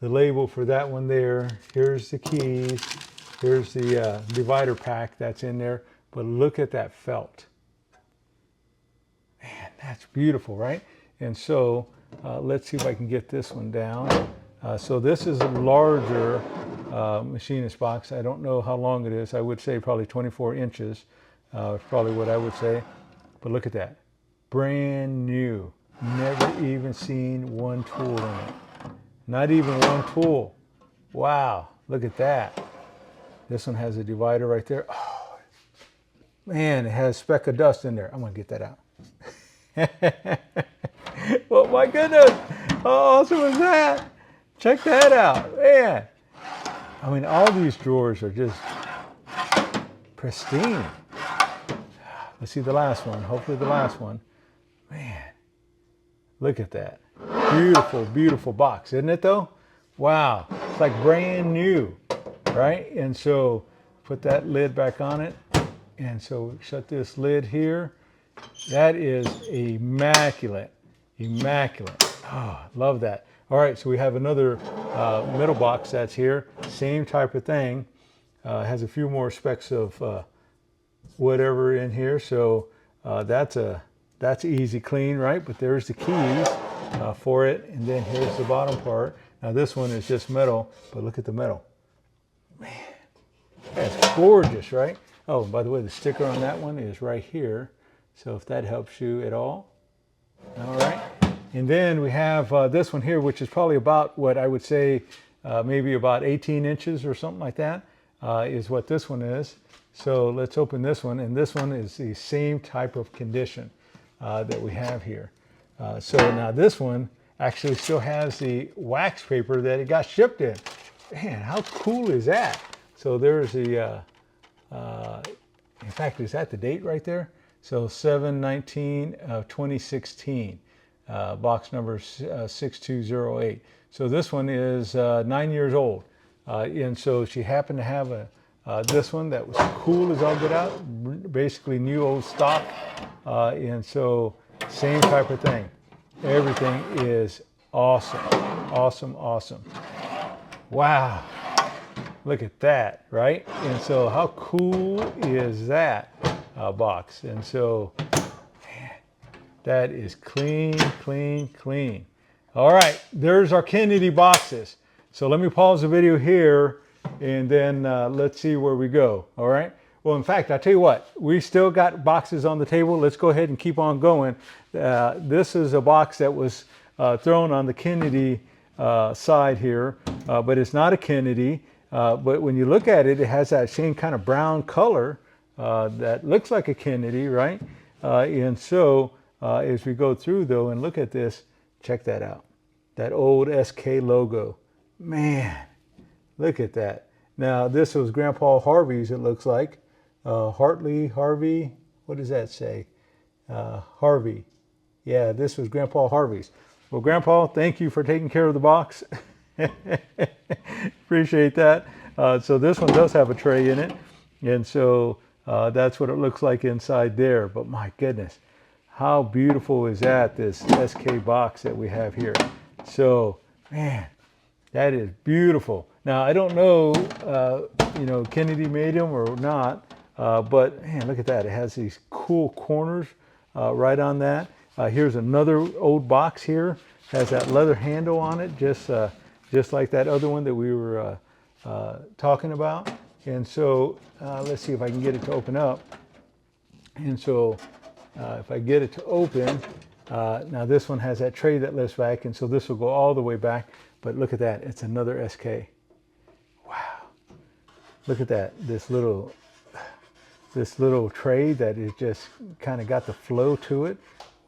label for that one there. Here's the keys. Here's the divider pack that's in there. But look at that felt. Man, that's beautiful, right? And so let's see if I can get this one down. So this is a larger machinist box. I don't know how long it is. I would say probably 24 inches. It's probably what I would say. But look at that. Brand new. Never even seen one tool in it. Not even one tool. Wow, look at that. This one has a divider right there. Oh, man, it has a speck of dust in there. I'm gonna get that out. Oh my goodness, how awesome is that? Check that out, man. I mean, all these drawers are just pristine. Let's see the last one, hopefully the last one. Man, look at that. Beautiful, beautiful box, isn't it though? Wow, it's like brand new, right? And so put that lid back on it. And so shut this lid here. That is immaculate, immaculate. Oh, love that. All right, so we have another metal box that's here. Same type of thing. Has a few more specks of whatever in here. So that's easy clean, right? But there's the keys for it. And then here's the bottom part. Now this one is just metal, but look at the metal. Man, that's gorgeous, right? Oh, by the way, the sticker on that one is right here. So if that helps you at all. All right. And then we have this one here, which is probably about what I would say, maybe about 18 inches or something like that, is what this one is. So let's open this one. And this one is the same type of condition that we have here. So now this one actually still has the wax paper that it got shipped in. Man, how cool is that? So there's the, in fact, is that the date right there? So 7/19/2016, box number 6208. So this one is 9 years old. And so she happened to have this one that was cool as all get out, basically new old stock. And so same type of thing. Everything is awesome, awesome, awesome. Wow, look at that, right? And so how cool is that box? And so, man, that is clean, clean, clean. All right, there's our Kennedy boxes. So let me pause the video here and then let's see where we go, all right? Well, in fact, I'll tell you what, we still got boxes on the table. Let's go ahead and keep on going. This is a box that was thrown on the Kennedy side here, but it's not a Kennedy. But when you look at it, it has that same kind of brown color that looks like a Kennedy, right? And so as we go through though and look at this, check that out. That old SK logo. Man, look at that. Now this was Grandpa Harvey's, it looks like. Harvey, what does that say? Harvey. Yeah, this was Grandpa Harvey's. Well, Grandpa, thank you for taking care of the box. Appreciate that. So this one does have a tray in it. And so that's what it looks like inside there. But my goodness, how beautiful is that, this SK box that we have here. So, man, that is beautiful. Now, I don't know, you know, Kennedy made them or not, but man, look at that. It has these cool corners right on that. Here's another old box here. Has that leather handle on it, just like that other one that we were talking about. And so let's see if I can get it to open up. And so if I get it to open, now this one has that tray that lifts back, and so this will go all the way back. But look at that, it's another SK. Wow, look at that, this little tray that is just kind of got the flow to it.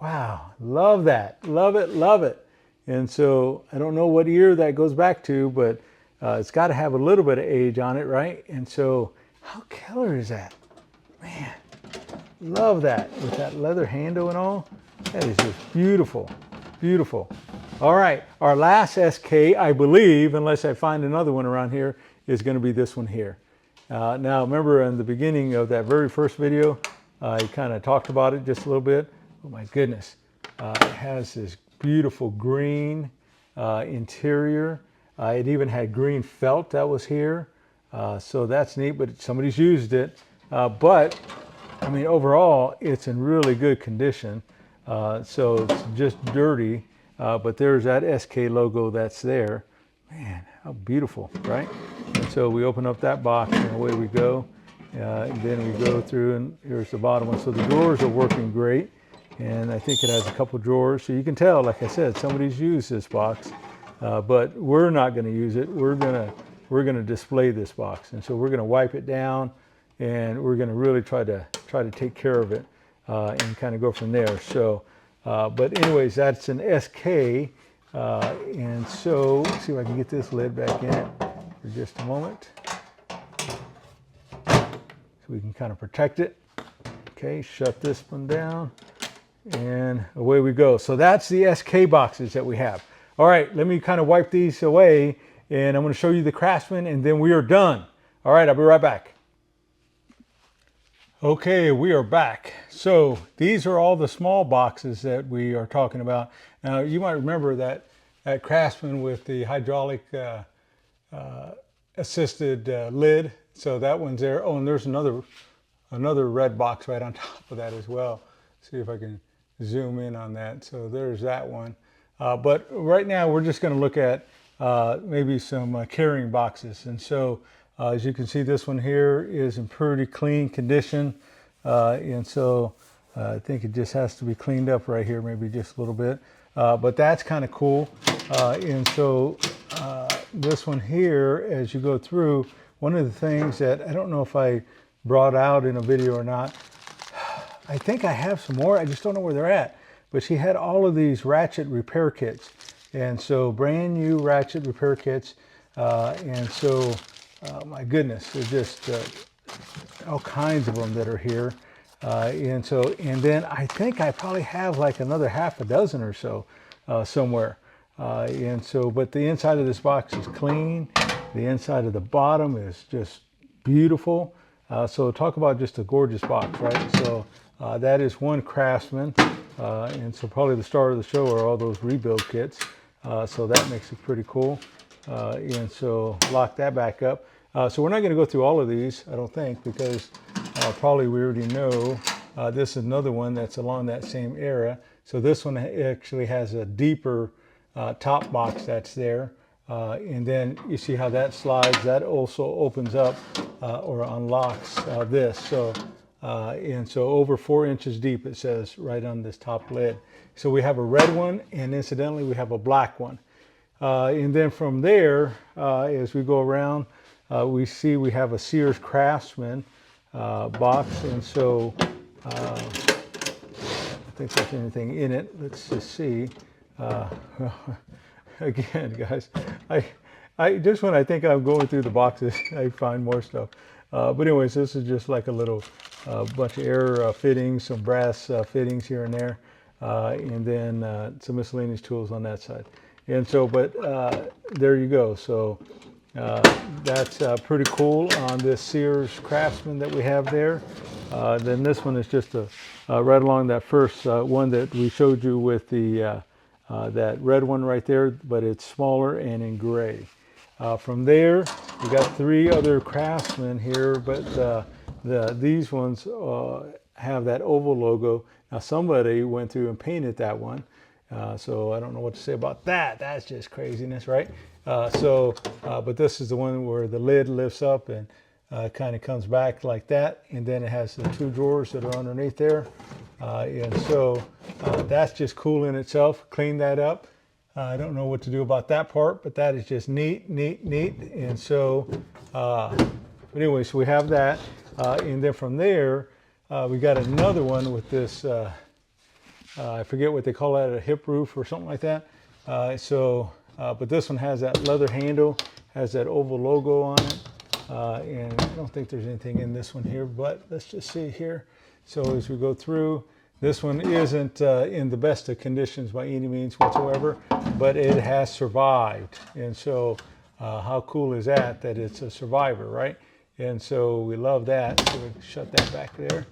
Wow, love that, love it, love it. And so I don't know what year that goes back to, but it's got to have a little bit of age on it, right? And so how killer is that? Man, love that with that leather handle and all. That is just beautiful, beautiful. All right, our last SK, I believe, unless I find another one around here, is going to be this one here. Now, remember in the beginning of that very first video, I kind of talked about it just a little bit. Oh my goodness, it has this beautiful green interior. It even had green felt that was here. So that's neat, but somebody's used it. But, I mean, overall, it's in really good condition. So it's just dirty, but there's that SK logo that's there. Man, how beautiful, right? And so we open up that box and away we go. And then we go through and here's the bottom one. So the drawers are working great. And I think it has a couple drawers. So you can tell, like I said, somebody's used this box, but we're not gonna use it. We're gonna display this box. And so we're gonna wipe it down and we're gonna really try to take care of it and kind of go from there. So, but anyways, that's an SK. And so let's see if I can get this lid back in it for just a moment. So we can kind of protect it. Okay, shut this one down. And away we go. So that's the SK boxes that we have. All right, let me kind of wipe these away and I'm going to show you the Craftsman and then we are done. All right, I'll be right back. Okay, we are back. So these are all the small boxes that we are talking about. Now you might remember that Craftsman with the hydraulic assisted lid. So that one's there. Oh, and there's another red box right on top of that as well. See if I can zoom in on that. So there's that one. But right now we're just going to look at maybe some carrying boxes. And so as you can see, this one here is in pretty clean condition. And so I think it just has to be cleaned up right here, maybe just a little bit. But that's kind of cool. And so this one here, as you go through, one of the things that I don't know if I brought out in a video or not, I think I have some more, I just don't know where they're at. But she had all of these ratchet repair kits. And so brand new ratchet repair kits. And so, my goodness, there's just all kinds of them that are here. And then I think I probably have like another half a dozen or so somewhere. And so, but the inside of this box is clean. The inside of the bottom is just beautiful. So talk about just a gorgeous box, right? So that is one Craftsman. And so probably the star of the show are all those rebuild kits. So that makes it pretty cool. And so lock that back up. So we're not going to go through all of these, I don't think, because probably we already know. This is another one that's along that same era. So this one actually has a deeper top box that's there. And then you see how that slides. That also opens up or unlocks this. So and so over 4 inches deep, it says right on this top lid. So we have a red one, and incidentally, we have a black one. And then from there, as we go around, we see we have a Sears Craftsman box, and so I think there's anything in it. Let's just see. Again, guys, I just when I think I'm going through the boxes, I find more stuff. But anyways, this is just like a little bunch of air fittings, some brass fittings here and there, and then some miscellaneous tools on that side. And so, but there you go. So that's pretty cool on this Sears Craftsman that we have there. Then this one is just right along that first one that we showed you with the that red one right there, but it's smaller and in gray. From there, we got 3 other Craftsmen here, but these ones have that oval logo. Now somebody went through and painted that one, so I don't know what to say about that. That's just craziness, right? But this is the one where the lid lifts up and kind of comes back like that, and then it has the 2 drawers that are underneath there. And so that's just cool in itself. Clean that up. I don't know what to do about that part, but that is just neat, neat, neat. And so, but anyway, so we have that. And then from there, we got another one with this, I forget what they call that, a hip roof or something like that. But this one has that leather handle, has that oval logo on it. And I don't think there's anything in this one here, but let's just see here. So as we go through, this one isn't in the best of conditions by any means whatsoever, but it has survived. And so how cool is that, that it's a survivor, right? And so we love that. So we shut that back there,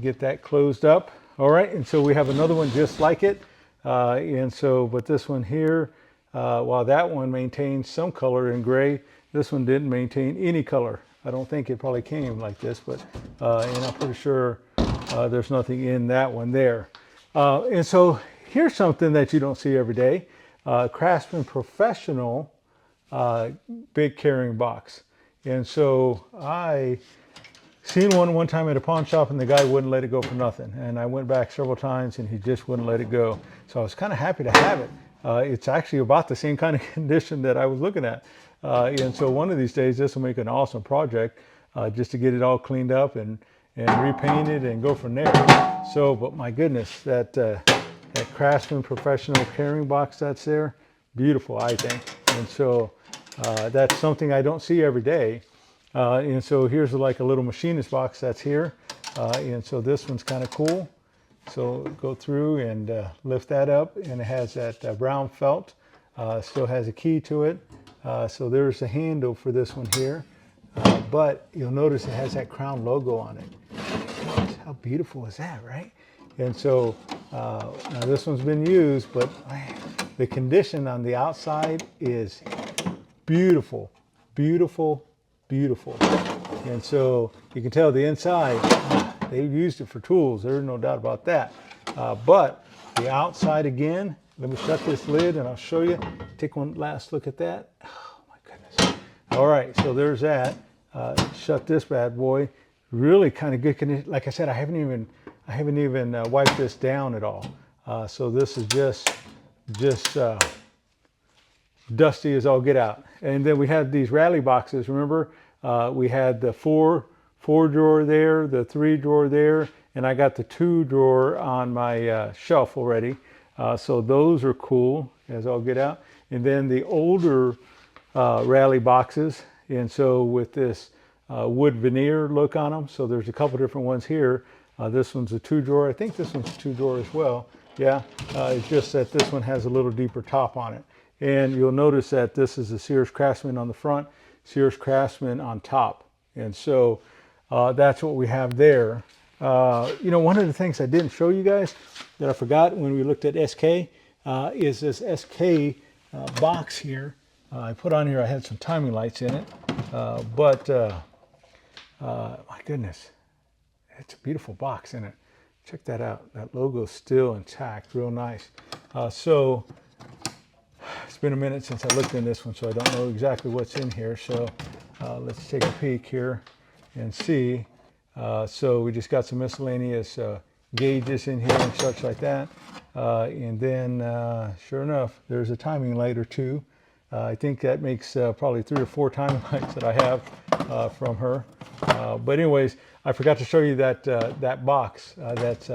get that closed up. All right, and so we have another one just like it. And so, but this one here, while that one maintains some color in gray, this one didn't maintain any color. I don't think it probably came like this, but and I'm pretty sure there's nothing in that one there. And so here's something that you don't see every day. Craftsman Professional big carrying box. And so I seen one time at a pawn shop, and the guy wouldn't let it go for nothing. And I went back several times and he just wouldn't let it go. So I was kind of happy to have it. It's actually about the same kind of condition that I was looking at. And so one of these days, this will make an awesome project just to get it all cleaned up and repainted and go from there. So, but my goodness, that Craftsman Professional carrying box that's there, beautiful, I think. And so that's something I don't see every day. And so here's like a little machinist box that's here. And so this one's kind of cool. So go through and lift that up, and it has that brown felt. Still has a key to it. So there's the handle for this one here. But you'll notice it has that Crown logo on it. Gosh, how beautiful is that, right? And so now this one's been used, but man, the condition on the outside is beautiful, beautiful, beautiful. And so you can tell the inside, they used it for tools. There's no doubt about that. But the outside again, let me shut this lid and I'll show you. Take one last look at that. Oh my goodness. All right, so there's that. Shut this bad boy. Really kind of good condition. Like I said, I haven't even wiped this down at all. So this is just dusty as all get out. And then we had these rally boxes. Remember, we had the four drawer there, the 3 drawer there, and I got the 2 drawer on my shelf already. So those are cool as all get out. And then the older rally boxes, and so with this wood veneer look on them. So there's a couple different ones here. This one's a 2 drawer. I think this one's a 2 drawer as well. Yeah, it's just that this one has a little deeper top on it. And you'll notice that this is a Sears Craftsman on the front, Sears Craftsman on top. And so that's what we have there. You know, one of the things I didn't show you guys that I forgot when we looked at SK is this SK box here. I put on here, I had some timing lights in it, but my goodness, it's a beautiful box in it. Check that out. That logo's still intact, real nice. So it's been a minute since I looked in this one, so I don't know exactly what's in here. So let's take a peek here and see. So we just got some miscellaneous gauges in here and such like that. And then sure enough, there's a timing light or two. I think that makes probably 3 or 4 timing lights that I have from her. But anyways, I forgot to show you that that box, that's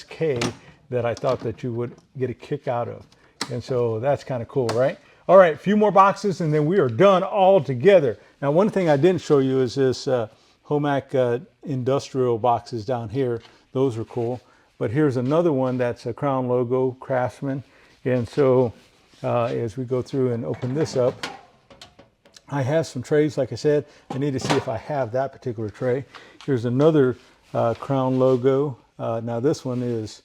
SK, that I thought that you would get a kick out of. And so that's kind of cool, right? All right, a few more boxes and then we are done all together. Now, one thing I didn't show you is this Homac industrial boxes down here. Those are cool. But here's another one that's a Crown logo, Craftsman. And so as we go through and open this up, I have some trays, like I said. I need to see if I have that particular tray. Here's another Crown logo. Now this one is,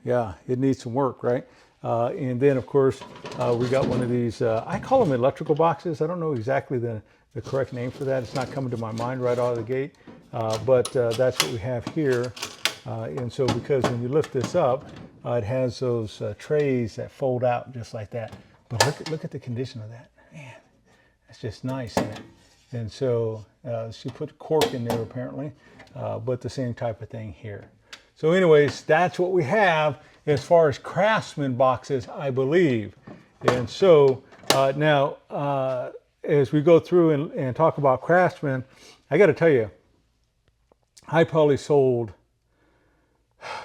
yeah, it needs some work, right? And then of course, we got one of these, I call them electrical boxes. I don't know exactly the correct name for that. It's not coming to my mind right out of the gate, but that's what we have here. And so because when you lift this up, it has those trays that fold out just like that. But look at the condition of that. Man, that's just nice, isn't it? And so she put cork in there apparently, but the same type of thing here. So anyways, that's what we have as far as Craftsman boxes, I believe. And so now, as we go through and talk about Craftsman, I got to tell you, I probably sold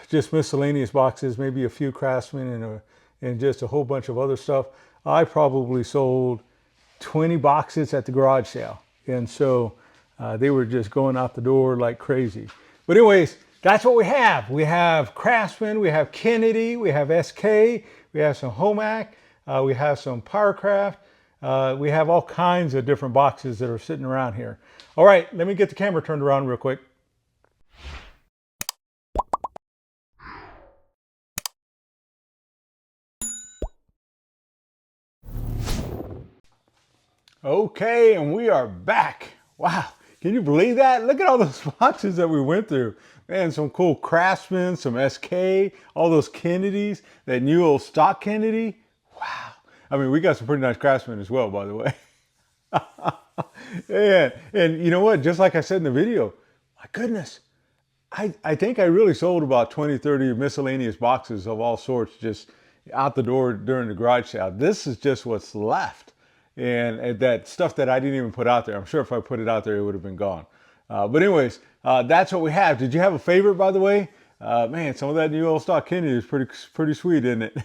just miscellaneous boxes, maybe a few Craftsman and just a whole bunch of other stuff. I probably sold 20 boxes at the garage sale. And so they were just going out the door like crazy. But anyways, that's what we have. We have Craftsman, we have Kennedy, we have SK, we have some Homac, we have some Powercraft. We have all kinds of different boxes that are sitting around here. All right, let me get the camera turned around real quick. Okay, and we are back. Wow, can you believe that? Look at all those boxes that we went through. Man, some cool Craftsman, some SK, all those Kennedys, that new old stock Kennedy. Wow. I mean, we got some pretty nice Craftsman as well, by the way. and you know what? Just like I said in the video, my goodness, I think I really sold about 20, 30 miscellaneous boxes of all sorts just out the door during the garage sale. This is just what's left. And that stuff that I didn't even put out there. I'm sure if I put it out there, it would have been gone. But anyways, that's what we have. Did you have a favorite, by the way? Man, some of that new old stock Kennedy is pretty sweet, isn't it?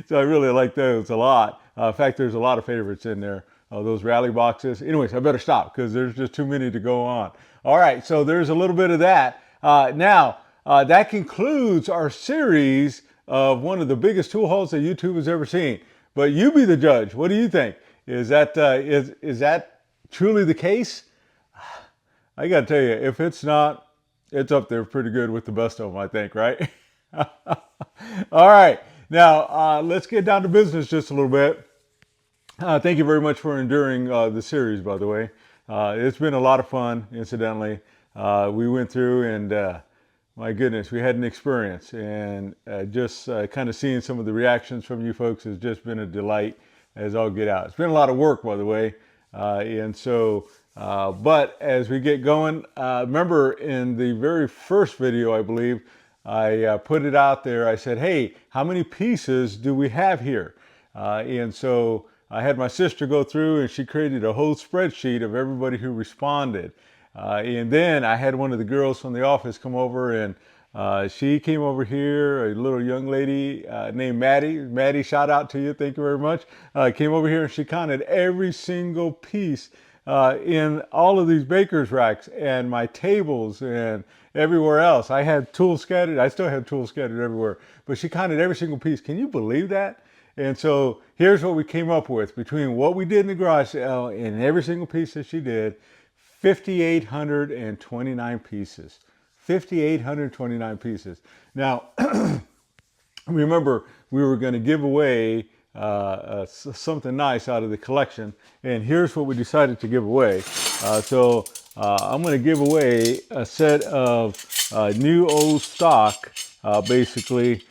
So I really like those a lot. In fact, there's a lot of favorites in there. Those rally boxes. Anyways, I better stop because there's just too many to go on. All right, so there's a little bit of that. Now, that concludes our series of one of the biggest tool hauls that YouTube has ever seen. But you be the judge. What do you think? Is that truly the case? I got to tell you, if it's not, it's up there pretty good with the best of them, I think, right? All right. Now, let's get down to business just a little bit. Thank you very much for enduring the series, by the way. It's been a lot of fun, incidentally. We went through and my goodness, we had an experience, and just kind of seeing some of the reactions from you folks has just been a delight as all get out. It's been a lot of work, by the way. And so, but as we get going, remember in the very first video, I believe, I put it out there. I said, hey, how many pieces do we have here? And so I had my sister go through and she created a whole spreadsheet of everybody who responded. And then I had one of the girls from the office come over, and she came over here, a little young lady named Maddie. Maddie, shout out to you. Thank you very much. Came over here and she counted every single piece in all of these baker's racks and my tables and everywhere else. I had tools scattered. I still have tools scattered everywhere, but she counted every single piece. Can you believe that? And so here's what we came up with between what we did in the garage sale and every single piece that she did. 5,829 pieces. 5,829 pieces. Now, remember, we were going to give away something nice out of the collection, and here's what we decided to give away. So I'm going to give away a set of new old stock, basically,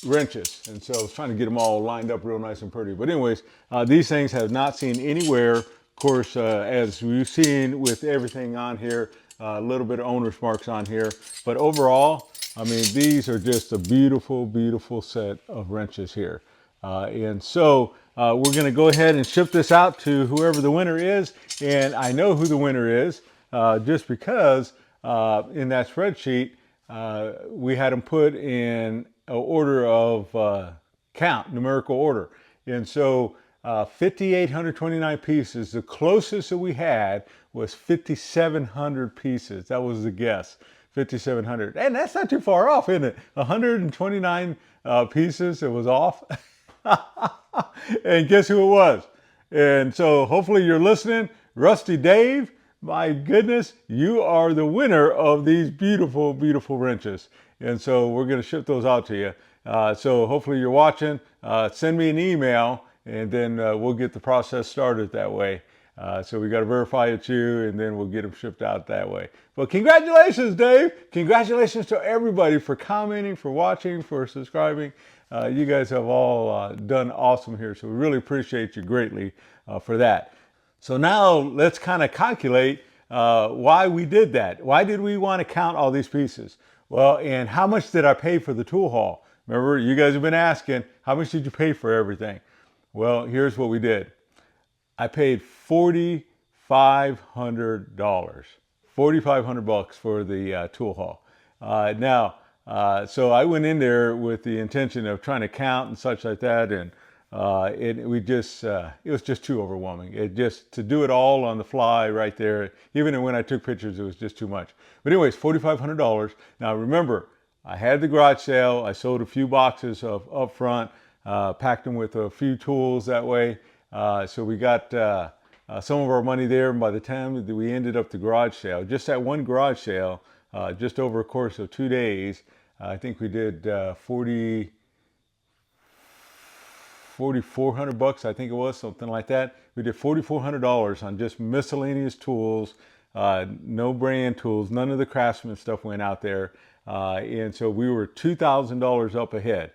wrenches. And so I was trying to get them all lined up real nice and pretty. But anyways, these things have not seen any wear. course, as we've seen with everything on here, a little bit of owner's marks on here. But overall, I mean, these are just a beautiful, beautiful set of wrenches here. And so we're going to go ahead and ship this out to whoever the winner is. And I know who the winner is just because in that spreadsheet, we had them put in an order of count, numerical order. And so 5,829 pieces. The closest that we had was 5,700 pieces. That was the guess, 5,700. And that's not too far off, isn't it? 129 pieces, it was off. And guess who it was? And so hopefully you're listening. Rusty Dave, my goodness, you are the winner of these beautiful, beautiful wrenches. And so we're going to ship those out to you. So hopefully you're watching. Send me an email, and then we'll get the process started that way. So we got to verify it's you, and then we'll get them shipped out that way. But congratulations, Dave. Congratulations to everybody for commenting, for watching, for subscribing. You guys have all done awesome here. So we really appreciate you greatly for that. So now let's kind of calculate why we did that. Why did we want to count all these pieces? Well, and how much did I pay for the tool haul? Remember, you guys have been asking, how much did you pay for everything? Well, here's what we did. I paid $4,500, $4,500 for the tool haul. So I went in there with the intention of trying to count and such like that, and it was just too overwhelming. To do it all on the fly right there, even when I took pictures, it was just too much. But anyways, $4,500. Now remember, I had the garage sale. I sold a few boxes of up front, packed them with a few tools that way. So we got some of our money there. And by the time that we ended up the garage sale, just that one garage sale, just over a course of 2 days, I think we did $4,400, I think it was, something like that. We did $4,400 on just miscellaneous tools, no brand tools, none of the Craftsman stuff went out there. And so we were $2,000 up ahead,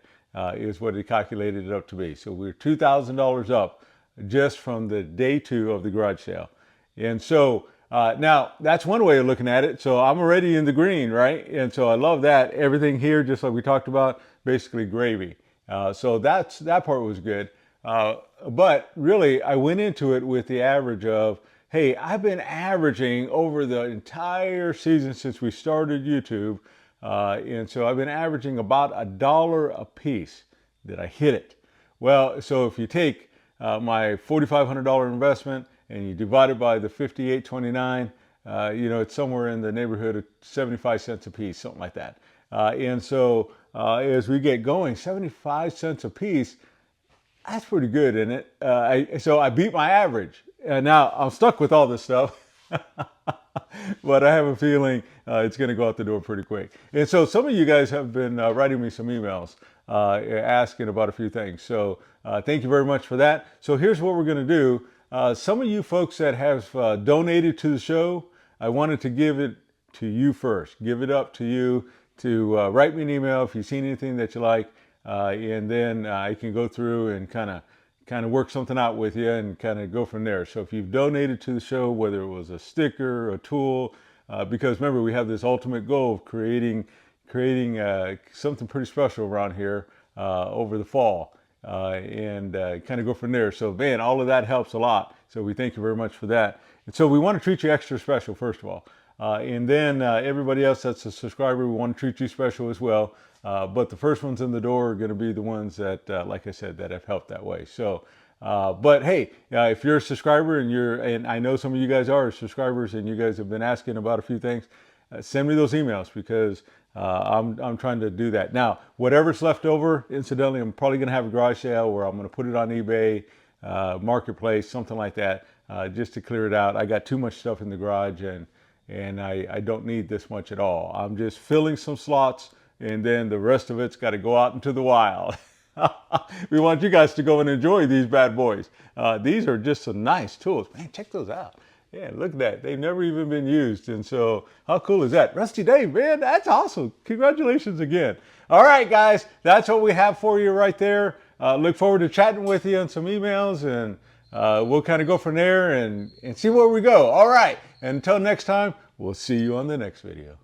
is what it calculated it up to be. So we were $2,000 up just from the day 2 of the garage sale. And so now that's one way of looking at it. So I'm already in the green, right? And so I love that. Everything here, just like we talked about, basically gravy. So that part was good. But really, I went into it with the average of, hey, I've been averaging over the entire season since we started YouTube. And so I've been averaging about $1 a piece that I hit it. Well, so if you take my $4,500 investment and you divide it by the 58.29, it's somewhere in the neighborhood of 75 cents a piece, something like that. And so as we get going, 75 cents a piece, that's pretty good, isn't it? So I beat my average. And now I'm stuck with all this stuff. But I have a feeling it's going to go out the door pretty quick. And so some of you guys have been writing me some emails asking about a few things. So thank you very much for that. So here's what we're going to do. Some of you folks that have donated to the show, I wanted to give it to you first. Give it up to you to write me an email if you've seen anything that you like. And then I can go through and kind of work something out with you and kind of go from there. So if you've donated to the show, whether it was a sticker, a tool, because remember, we have this ultimate goal of creating something pretty special around here over the fall, and kind of go from there. So man, all of that helps a lot. So we thank you very much for that. And so we want to treat you extra special, first of all. And then everybody else that's a subscriber, we want to treat you special as well. But the first ones in the door are going to be the ones that, like I said, that have helped that way. So, but hey, if you're a subscriber and I know some of you guys are subscribers and you guys have been asking about a few things, send me those emails because I'm trying to do that. Now, whatever's left over, incidentally, I'm probably going to have a garage sale where I'm going to put it on eBay, Marketplace, something like that, just to clear it out. I got too much stuff in the garage and I don't need this much at all. I'm just filling some slots, and then the rest of it's got to go out into the wild. We want you guys to go and enjoy these bad boys. These are just some nice tools. Man, check those out. Yeah, look at that. They've never even been used. And so how cool is that? Rusty Dave, man, that's awesome. Congratulations again. All right, guys, that's what we have for you right there. Look forward to chatting with you on some emails and we'll kind of go from there and see where we go. All right. Until next time, we'll see you on the next video.